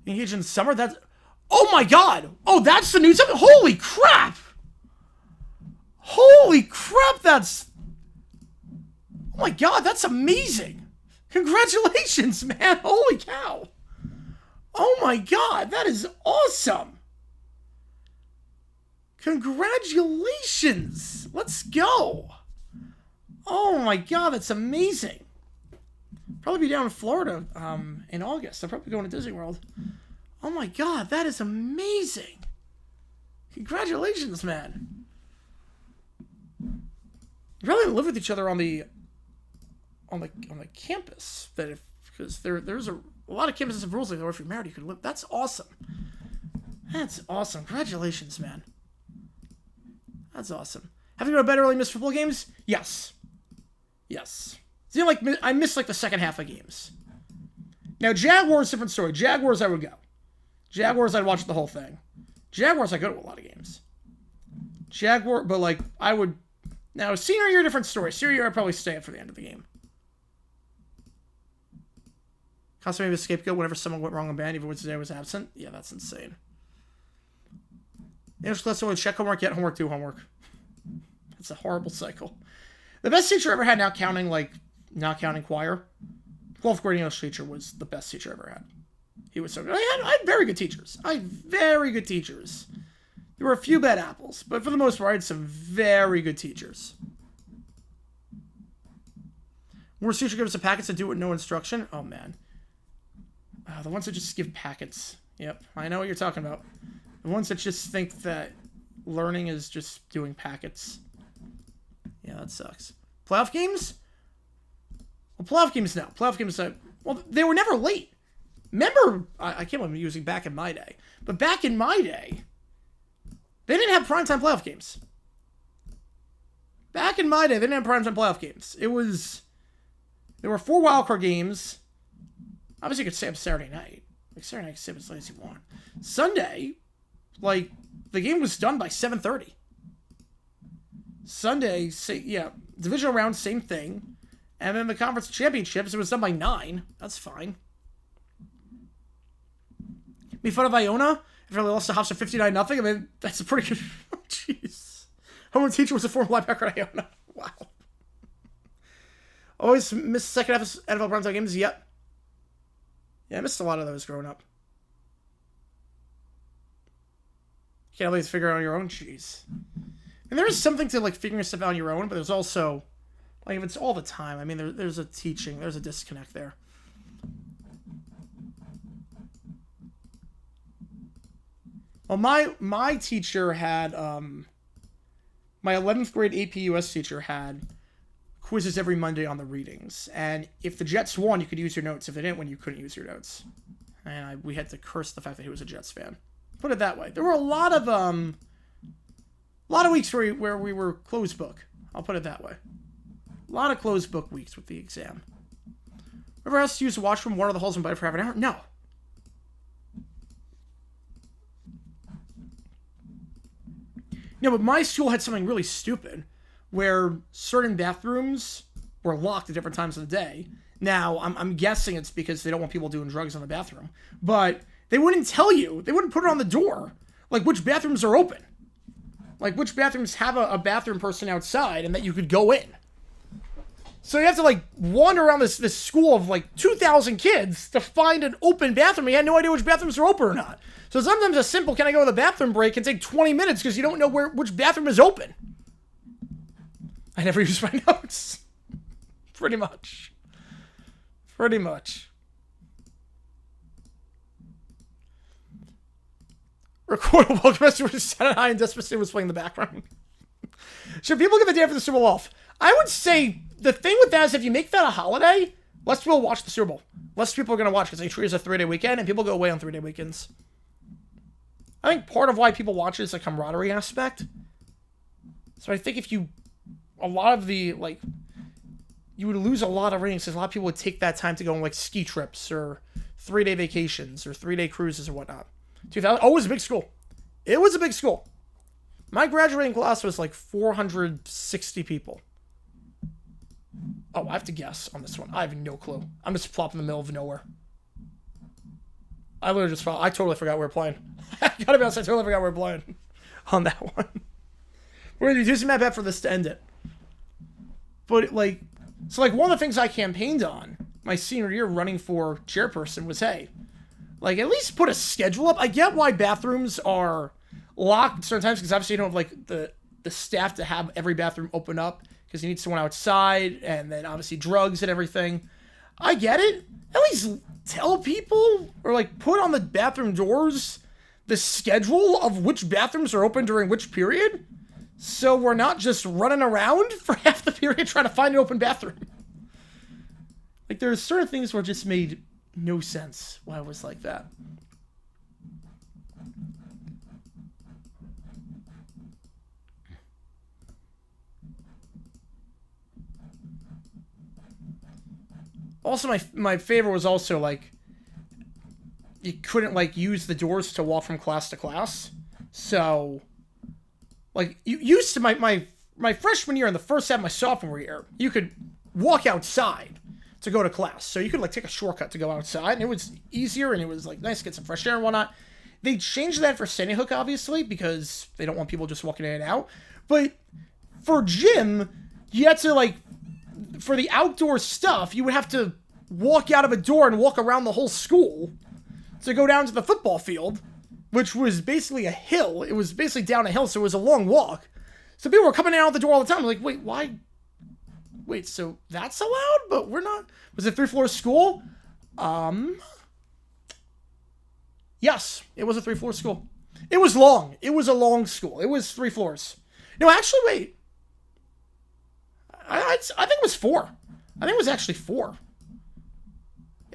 Engaged in summer? That's... Oh my god! Oh, that's the news? Holy crap! Holy crap, that's... Oh my god, that's amazing! Congratulations, man! Holy cow! Oh my god, that is awesome! Congratulations! Let's go! Oh my god, that's amazing. Probably be down in Florida in August. I'll probably be going to Disney World. Oh my god, that is amazing. Congratulations, man. You probably live with each other on the campus. Because there's a lot of campuses have rules like that where if you're married you could live. That's awesome. That's awesome. Congratulations, man. That's awesome. Have you go to bed early and miss football games? Yes. Yes. See, like I missed like the second half of games. Now Jaguars, different story. Jaguars, I would go. Jaguars, I'd watch the whole thing. Jaguars, I go to a lot of games. But like I would. Now senior year, different story. Senior year, I'd probably stay up for the end of the game. Constantly a scapegoat whenever someone went wrong in band, even when today was absent. Yeah, that's insane. English class only check homework, get homework, do homework. That's a horrible cycle. The best teacher I ever had, not counting choir, 12th grade English teacher was the best teacher I ever had. He was so good. I had very good teachers. There were a few bad apples, but for the most part, I had some very good teachers. Worst teacher gives us a packets that do it with no instruction. Oh, man. The ones that just give packets. Yep, I know what you're talking about. The ones that just think that learning is just doing packets. Yeah, that sucks. Playoff games? Well, playoff games, no. Playoff games, well, they were never late. Remember, I can't believe I'm using back in my day. But back in my day, they didn't have primetime playoff games. Back in my day, they didn't have primetime playoff games. There were 4 wildcard games. Obviously, you could stay up Saturday night. Like, Saturday night, you could stay up as late as you want. Sunday, like, the game was done by 7:30. Sunday, divisional round, same thing. And then the conference championships, it was done by 9. That's fine. Made fun of Iona after they lost to Hofstra 59-0. I mean, that's a pretty good... Jeez. Homeroom teacher was a former linebacker at Iona. Wow. Always missed the second half of NFL primetime games. Yep. Yeah, I missed a lot of those growing up. Can't always figure it out on your own. Jeez. And there is something to like figuring stuff out on your own, but there's also like if it's all the time. I mean, there's a disconnect there. Well, my teacher had my 11th grade AP US teacher had quizzes every Monday on the readings, and if the Jets won, you could use your notes. If they didn't win, you couldn't use your notes. And we had to curse the fact that he was a Jets fan. Put it that way. There were a lot of weeks where we were closed book. I'll put it that way. A lot of closed book weeks with the exam. Ever asked to use the washroom one of the halls and bite for half an hour? No. No, but my school had something really stupid where certain bathrooms were locked at different times of the day. Now, I'm guessing it's because they don't want people doing drugs in the bathroom. But they wouldn't tell you. They wouldn't put it on the door. Like, which bathrooms are open. Like, which bathrooms have a bathroom person outside and that you could go in. So you have to, like, wander around this school of, like, 2,000 kids to find an open bathroom. You had no idea which bathrooms are open or not. So sometimes a simple, can I go to the bathroom break, can take 20 minutes because you don't know which bathroom is open. I never use my notes. Pretty much. Record a welcome message with Senate High and Desperate State was playing in the background. Should people get the day after the Super Bowl off? I would say the thing with that is if you make that a holiday, less people watch the Super Bowl. Less people are going to watch because they treat it as a 3-day weekend and people go away on 3-day weekends. I think part of why people watch it is the camaraderie aspect. So I think if you... A lot of the, like... You would lose a lot of ratings because a lot of people would take that time to go on, like, ski trips or 3-day vacations or 3-day cruises or whatnot. 2000... Oh, it was a big school. It was a big school. My graduating class was, like, 460 people. Oh, I have to guess on this one. I have no clue. I'm just plopped in the middle of nowhere. I literally just forgot. I totally forgot we were playing. I gotta be honest, I totally forgot we were playing on that one. We're gonna do some map for this to end it. But, like, so, like, one of the things I campaigned on my senior year running for chairperson was, hey, like, at least put a schedule up. I get why bathrooms are locked certain times because obviously you don't have, like, the staff to have every bathroom open up because you need someone outside, and then obviously drugs and everything. I get it. At least tell people, or like put on the bathroom doors the schedule of which bathrooms are open during which period, so we're not just running around for half the period trying to find an open bathroom. Like, there's certain things where it just made no sense why it was like that. Also, my favorite was also, like, you couldn't, like, use the doors to walk from class to class. So, like, you used to, my freshman year and the first half of my sophomore year, you could walk outside to go to class. So you could, like, take a shortcut to go outside, and it was easier, and it was, like, nice to get some fresh air and whatnot. They changed that for Sandy Hook, obviously, because they don't want people just walking in and out. But for gym, you had to, like, for the outdoor stuff, you would have to walk out of a door and walk around the whole school to go down to the football field, which was basically a hill. It was basically down a hill, so it was a long walk. So people were coming out the door all the time. Like, wait, why? Wait, so that's allowed? But we're not. Was it 3-floor school? Yes, it was a 3-floor school. It was long. It was a long school. It was 3 floors. No, actually, wait. I think it was 4. I think it was actually 4.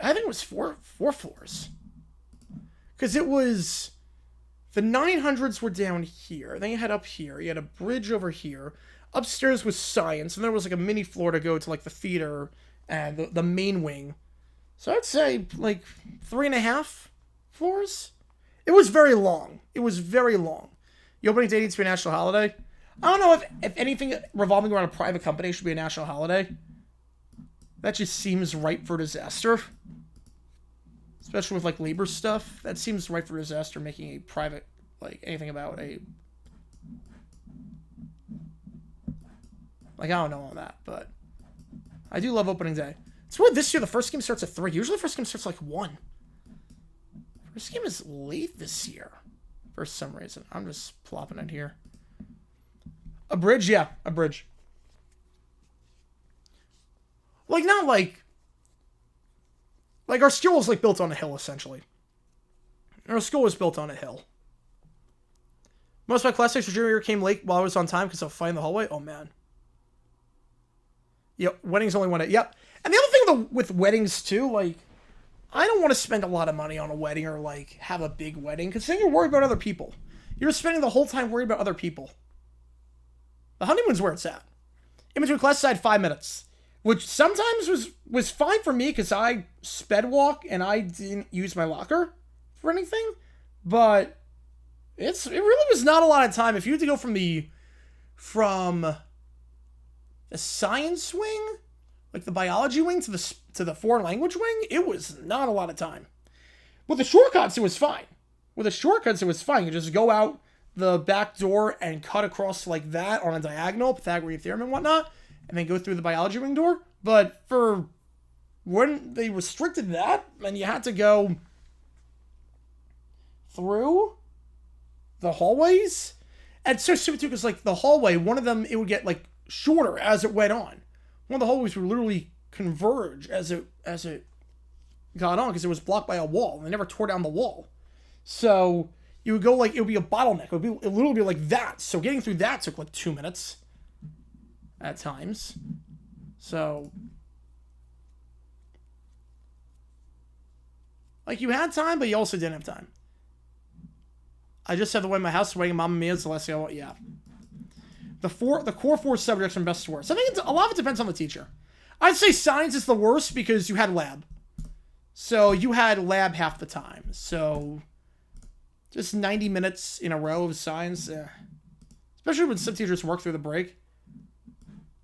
I think it was four floors. Because it was... The 900s were down here. Then you had up here. You had a bridge over here. Upstairs was science. And there was like a mini floor to go to like the theater and the main wing. So I'd say like 3.5 floors. It was very long. It was very long. The opening day needs to be a national holiday. I don't know if anything revolving around a private company should be a national holiday. That just seems ripe for disaster. Especially with, like, labor stuff. That seems ripe for disaster, making a private, like, anything about a... Like, I don't know all that, but... I do love opening day. It's weird, this year the first game starts at 3. Usually the first game starts, like, 1. First game is late this year. For some reason. I'm just plopping it here. A bridge? Yeah, a bridge. Like, not like... Like, our school was, like, built on a hill, essentially. Our school was built on a hill. Most of my classmates for junior year came late while I was on time because of a fight in the hallway. Oh, man. Yep, weddings only one. Yep. And the other thing with weddings, too, like, I don't want to spend a lot of money on a wedding or, like, have a big wedding because then you're worried about other people. You're spending the whole time worried about other people. The honeymoon's where it's at. In between classes, I had 5 minutes. Which sometimes was fine for me because I sped walk and I didn't use my locker for anything. But it really was not a lot of time. If you had to go from the science wing, like the biology wing, to the foreign language wing, it was not a lot of time. With the shortcuts, it was fine. You just go out the back door and cut across like that on a diagonal, Pythagorean theorem and whatnot. And then go through the biology wing door. But for when they restricted that, and you had to go through the hallways. And it's so stupid too, because like the hallway, one of them, it would get like shorter as it went on. One of the hallways would literally converge as it got on, because it was blocked by a wall. And they never tore down the wall. So you would go like, it would be a bottleneck. It would literally be like that. So getting through that took like 2 minutes. At times. So, like, you had time, but you also didn't have time. I just had the way my house is waiting. Mamma Mia is the last thing I want. Yeah. The core 4 subjects from best to worst. I think a lot of it depends on the teacher. I'd say science is the worst because you had lab. So, you had lab half the time. So, just 90 minutes in a row of science. Especially when some teachers work through the break.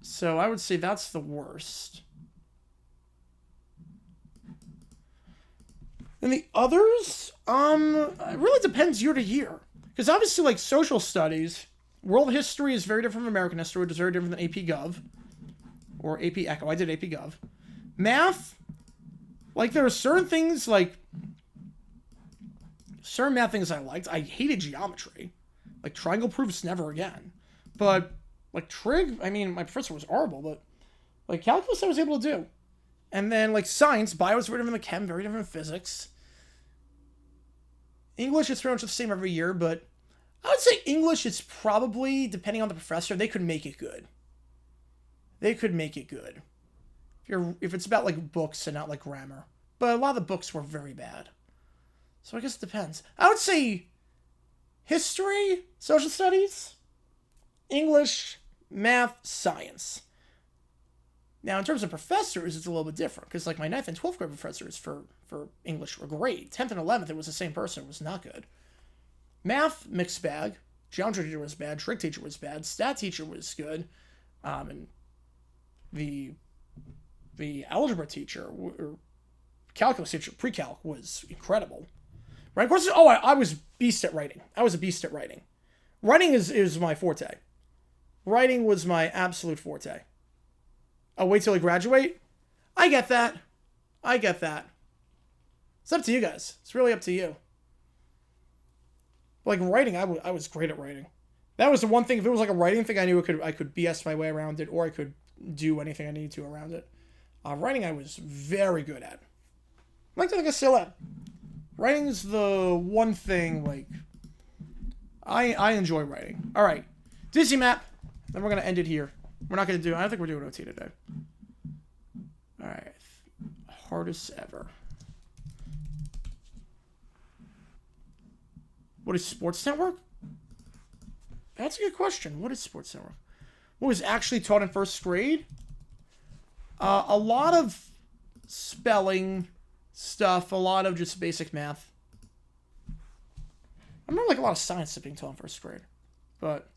So I would say that's the worst. And the others, it really depends year to year. Because obviously, like, social studies, world history is very different from American history, which is very different than AP Gov. Or AP Echo. I did AP Gov. Math, like, there are certain things, like, certain math things I liked. I hated geometry. Like, triangle proofs, never again. But Like trig, I mean, my professor was horrible, but like calculus I was able to do. And then like science, bio is very different than chem, very different than physics. English is pretty much the same every year, but I would say English is probably, depending on the professor, they could make it good. They could make it good. If it's about like books and not like grammar. But a lot of the books were very bad. So I guess it depends. I would say history, social studies, English, math, science. Now, in terms of professors, it's a little bit different. Because, like, my 9th and 12th grade professors for English were great. 10th and 11th, it was the same person. It was not good. Math, mixed bag. Geometry teacher was bad. Trig teacher was bad. Stat teacher was good. And the algebra teacher, or calculus teacher, pre-calc, was incredible. Right? Of course, I was beast at writing. I was a beast at writing. Writing is my forte. Writing was my absolute forte. Oh, wait till I graduate? I get that. It's up to you guys. It's really up to you. Like writing, I was great at writing. That was the one thing. If it was like a writing thing, I knew I could BS my way around it, or I could do anything I needed to around it. Writing, I was very good at. I like to think I still am. Writing's the one thing, like, I enjoy writing. All right. Disney map. Then we're going to end it here. We're not going to do, I don't think we're doing OT today. All right. Hardest ever. What is Sports Network? That's a good question. What is Sports Network? What was actually taught in first grade? A lot of spelling stuff, a lot of just basic math. I remember like a lot of science being taught in first grade, but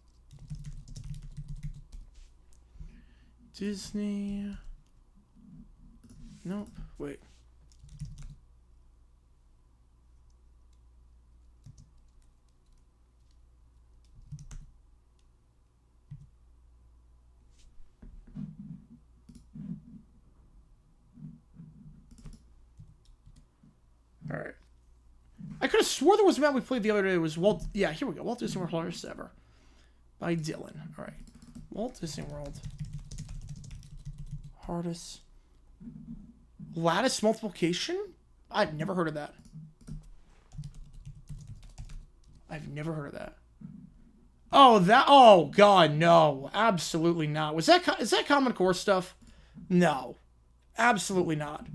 Disney. Nope. Wait. All right. I could have swore there was a map we played the other day. It was Walt. Yeah, here we go. Walt Disney World Hardest Ever by Dylan. All right. Walt Disney World Hardest lattice multiplication? I've never heard of that. Oh, that. Oh God, no. Absolutely not. Is that Common Core stuff? No. Absolutely not.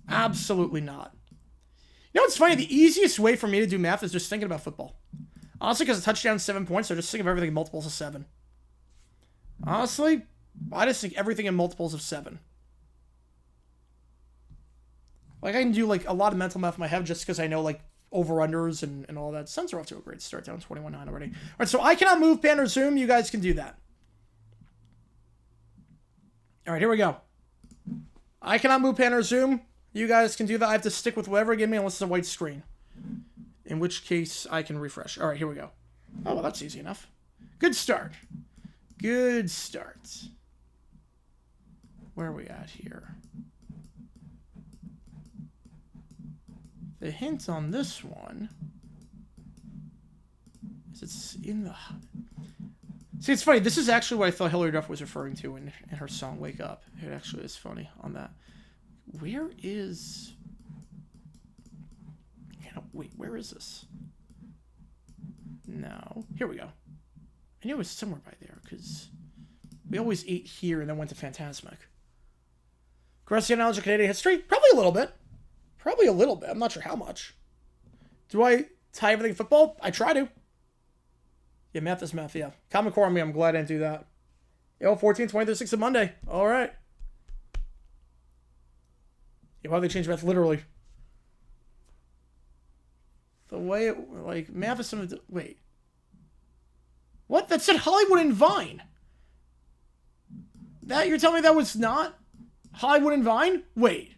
Absolutely not. You know what's funny? The easiest way for me to do math is just thinking about football. Honestly, because a touchdown is 7 points, so just think of everything in multiples of 7. Honestly, I just think everything in multiples of 7. Like, I can do, like, a lot of mental math in my head just because I know, like, over-unders and all that. Suns are off to a great start, down 21-9 already. All right, so I cannot move, pan, or zoom. You guys can do that. All right, here we go. I cannot move, pan, or zoom. You guys can do that. I have to stick with whatever it gave me unless it's a white screen. In which case, I can refresh. All right, here we go. Oh, well, that's easy enough. Good start. Good start. Where are we at here? The hint on this one is it's in the... See, it's funny. This is actually what I thought Hilary Duff was referring to in her song Wake Up. It actually is funny on that. Where is... Wait, where is this? No. Here we go. I knew it was somewhere by there, because we always ate here and then went to Fantasmic. Grassy knowledge of Canadian history? Probably a little bit. I'm not sure how much. Do I tie everything in football? I try to. Yeah, math is math, yeah. Common Core on me, I'm glad I didn't do that. Yo, 14, 26 of Monday. All right. Yeah, why did they change math? Literally. The way it, like, math is some of the, wait. What? That said Hollywood and Vine. That, you're telling me that was not Hollywood and Vine? Wait.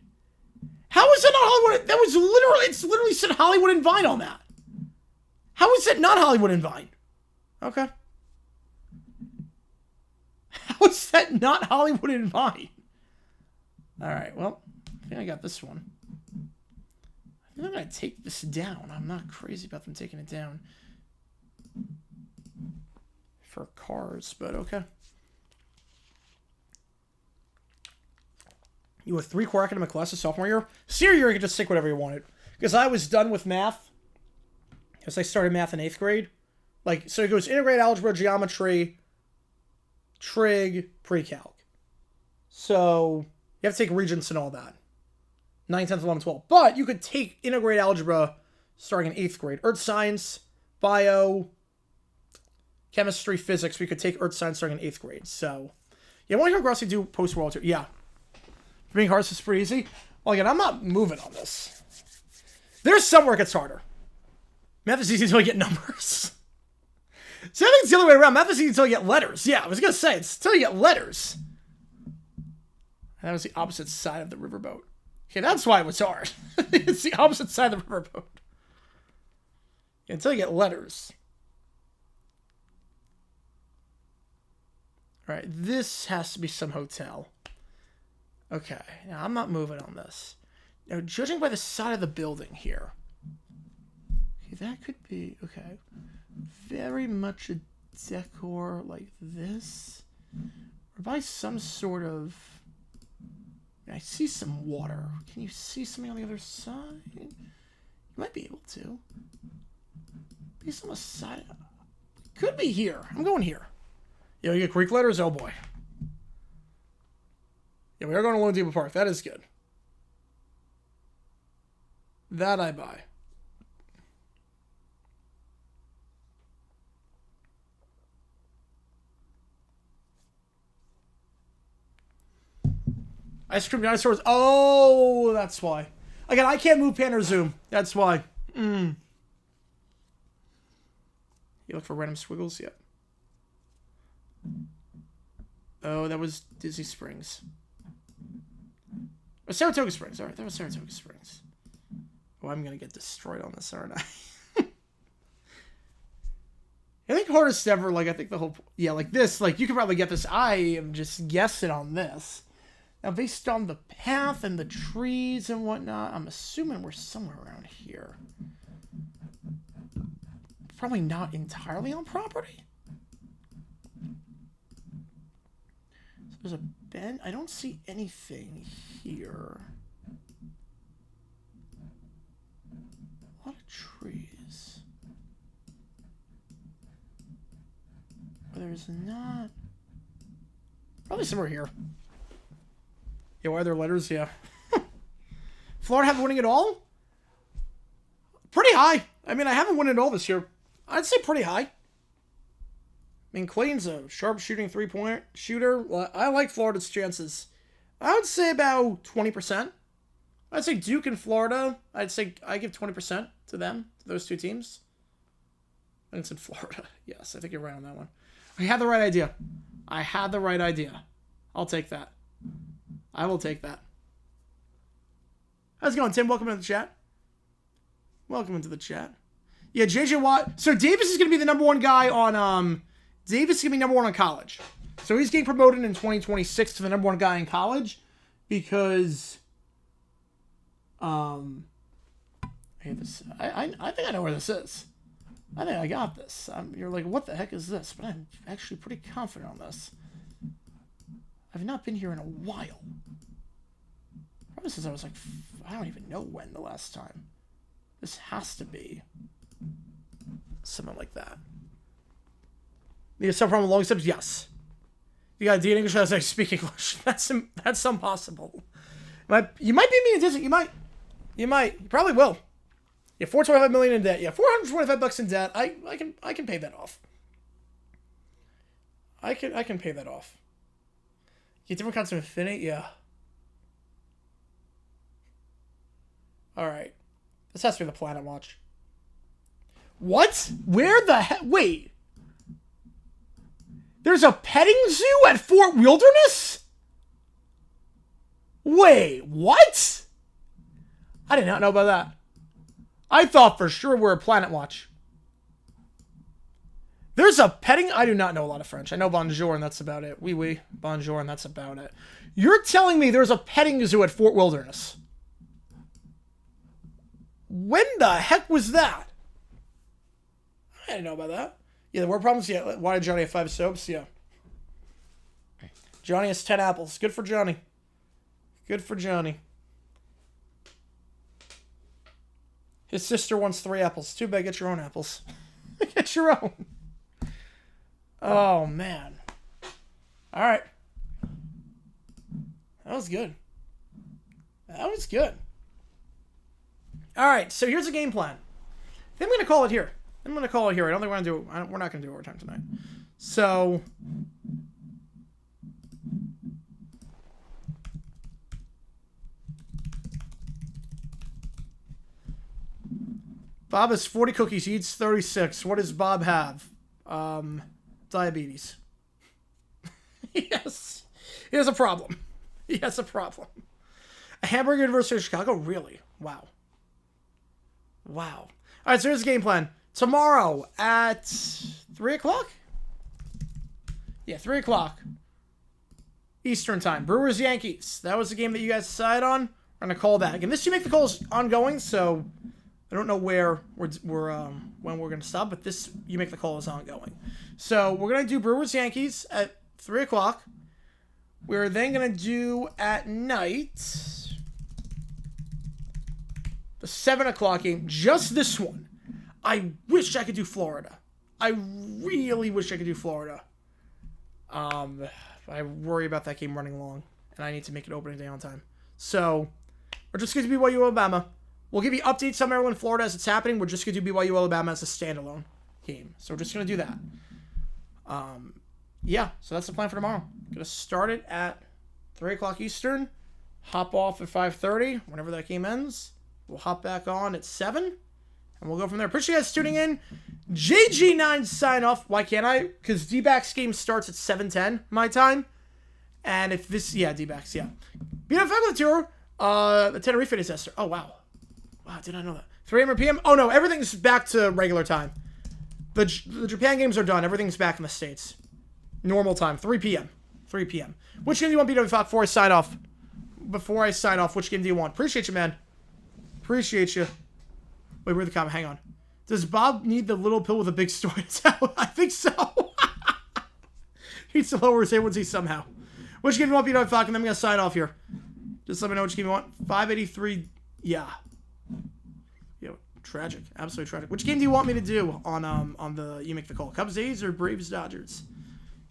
How is that not Hollywood? That was literally, it's literally said Hollywood and Vine on that. How is it not Hollywood and Vine? Okay. How is that not Hollywood and Vine? All right, well, I think I got this one. I think I'm going to take this down. I'm not crazy about them taking it down. for cars, but okay. You have 3 core academic classes sophomore year. Senior year, you could just take whatever you wanted. Because I was done with math. Because I started math in 8th grade. Like, so it goes integrated algebra, geometry, trig, pre-calc. So you have to take regents and all that. 9, 10, 11, 12. But you could take integrated algebra starting in 8th grade. Earth science, bio, chemistry, physics. We could take earth science starting in 8th grade. So, yeah, I want to hear Grossi do post-World War II. Yeah. Being hard is pretty easy. Well, again, I'm not moving on this. There's some where it gets harder. Math is easy until you get numbers. So I think it's the other way around. Math is easy until you get letters. Yeah, I was going to say, it's until you get letters. And that was the opposite side of the riverboat. Okay, that's why it was hard. It's the opposite side of the riverboat. Until you get letters. All right, this has to be some hotel. Okay, now I'm not moving on this. Now, judging by the side of the building here. Okay, that could be, okay. Very much a decor like this. Or by some sort of... I see some water. Can you see something on the other side? You might be able to. Based on the side... Could be here. I'm going here. You get Greek letters? Oh boy. Yeah, we are going to Lone Depot Park. That is good. That I buy. Ice cream dinosaurs. Oh, that's why. Again, I can't move pan or zoom. That's why. You look for random squiggles? Yeah. Oh, that was Disney Springs. Or Saratoga Springs. All right, that was Saratoga Springs. Oh, I'm going to get destroyed on this, aren't I? I think hardest ever, like, I think the whole... Yeah, like this, like, you could probably get this. I am just guessing on this. Now, based on the path and the trees and whatnot, I'm assuming we're somewhere around here. Probably not entirely on property. So there's a bend. I don't see anything here. A lot of trees. But there's not... Probably somewhere here. Yeah, why are there letters? Yeah. Florida haven't winning it all? Pretty high. I mean, I haven't won it all this year. I'd say pretty high. I mean, Clayton's a sharp-shooting three-point shooter. Well, I like Florida's chances. I would say about 20%. I'd say Duke and Florida. I'd say I give 20% to them, to those two teams. I think it's in Florida. Yes, I think you're right on that one. I had the right idea. I had the right idea. I'll take that. I will take that. How's it going, Tim? Welcome into the chat. Welcome into the chat. Yeah, JJ Watt. So Davis is going to be the number one guy on... Davis is going to be number one on college. So he's getting promoted in 2026 to the number one guy in college because... I hate this. I think I know where this is. I think I got this. You're like, what the heck is this? But I'm actually pretty confident on this. I've not been here in a while. Probably since I was like, I don't even know when the last time. This has to be something like that. Need a sub from long steps? Yes. You got a D in English as I speak English. That's impossible. You might be me in Disney. You might. You probably will. Yeah, $425 million in debt. Yeah, $425 in debt. I can pay that off. I can pay that off. Get different kinds of infinity? Yeah. Alright. This has to be the Planet Watch. What? Where the heck? Wait. There's a petting zoo at Fort Wilderness? Wait, what? I did not know about that. I thought for sure we're a Planet Watch. There's a petting... I do not know a lot of French. I know bonjour, and that's about it. Oui, oui. Bonjour, and that's about it. You're telling me there's a petting zoo at Fort Wilderness? When the heck was that? I didn't know about that. Yeah, the word problems. Yeah, why did Johnny have 5 soaps? Yeah. Johnny has 10 apples. Good for Johnny. Good for Johnny. His sister wants 3 apples. Too bad. Get your own apples. Get your own. Oh, man. All right. That was good. That was good. All right, so here's the game plan. I think I'm going to call it here. I don't think we're going to do it. We're not going to do overtime tonight. So... Bob has 40 cookies. He eats 36. What does Bob have? Diabetes. Yes. He has a problem. He has a problem. A hamburger University of Chicago? Really? Wow. Wow. All right, so here's the game plan. Tomorrow at 3 o'clock? Yeah, 3 o'clock. Eastern time. Brewers, Yankees. That was the game that you guys decided on. We're going to call that. Again, this You Make the Call is ongoing, so I don't know when we're going to stop, but this You Make the Call is ongoing. So we're going to do Brewers, Yankees at 3 o'clock. We're then going to do at night the 7 o'clock game. Just this one. I wish I could do Florida. I really wish I could do Florida. I worry about that game running long, and I need to make it opening day on time. So we're just going to do BYU, Alabama. We'll give you updates on Maryland, Florida as it's happening. We're just going to do BYU, Alabama as a standalone game. So we're just going to do that. Yeah, so that's the plan for tomorrow. Going to start it at 3 o'clock Eastern. Hop off at 5:30, whenever that game ends. We'll hop back on at 7, and we'll go from there. Appreciate you guys tuning in. JG9 sign off. Why can't I? Because D-backs game starts at 7:10 my time. And if this... Yeah, D-backs, yeah. BNF Faculty Tour. The Tenerife disaster. Oh, wow. Wow, did I know that? 3 p.m. Oh, no, everything's back to regular time. The Japan games are done. Everything's back in the States. Normal time, 3 p.m. 3 p.m. Which game do you want BW Fox before I sign off? Before I sign off, which game do you want? Appreciate you, man. Appreciate you. Wait, where's the comment? Hang on. Does Bob need the little pill with a big story to tell? I think so. He's to lower his A1C somehow. Which game do you want BW Fox? And then I'm going to sign off here. Just let me know which game you want. 583. Yeah. Tragic. Absolutely tragic. Which game do you want me to do on the You Make the Call? Cubs A's or Braves Dodgers?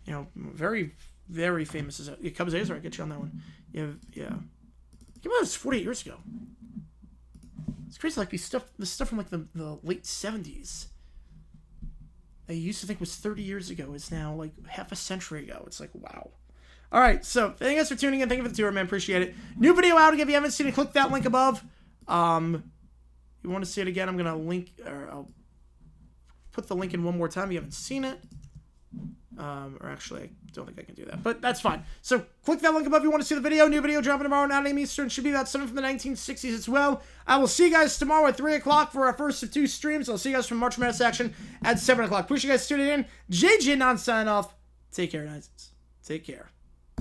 You know, very, very famous. Cubs A's, or I get you on that one. Yeah. Game was 48 years ago. It's crazy, like this stuff from like the late 70s. I used to think was 30 years ago. It's now like half a century ago. It's like, wow. All right, so thank you guys for tuning in. Thank you for the tour, man. Appreciate it. New video out. If you haven't seen it, click that link above. You want to see it again, I'm going to link, or I'll put the link in one more time if you haven't seen it. Or actually, I don't think I can do that, but that's fine. So click that link above if you want to see the video. New video dropping tomorrow, 9 a.m. Eastern. Should be about something from the 1960s as well. I will see you guys tomorrow at 3 o'clock for our first of 2 streams. I'll see you guys from March Madness action at 7 o'clock. Appreciate you guys tuning in. JJ non sign off. Take care, guys. Take care.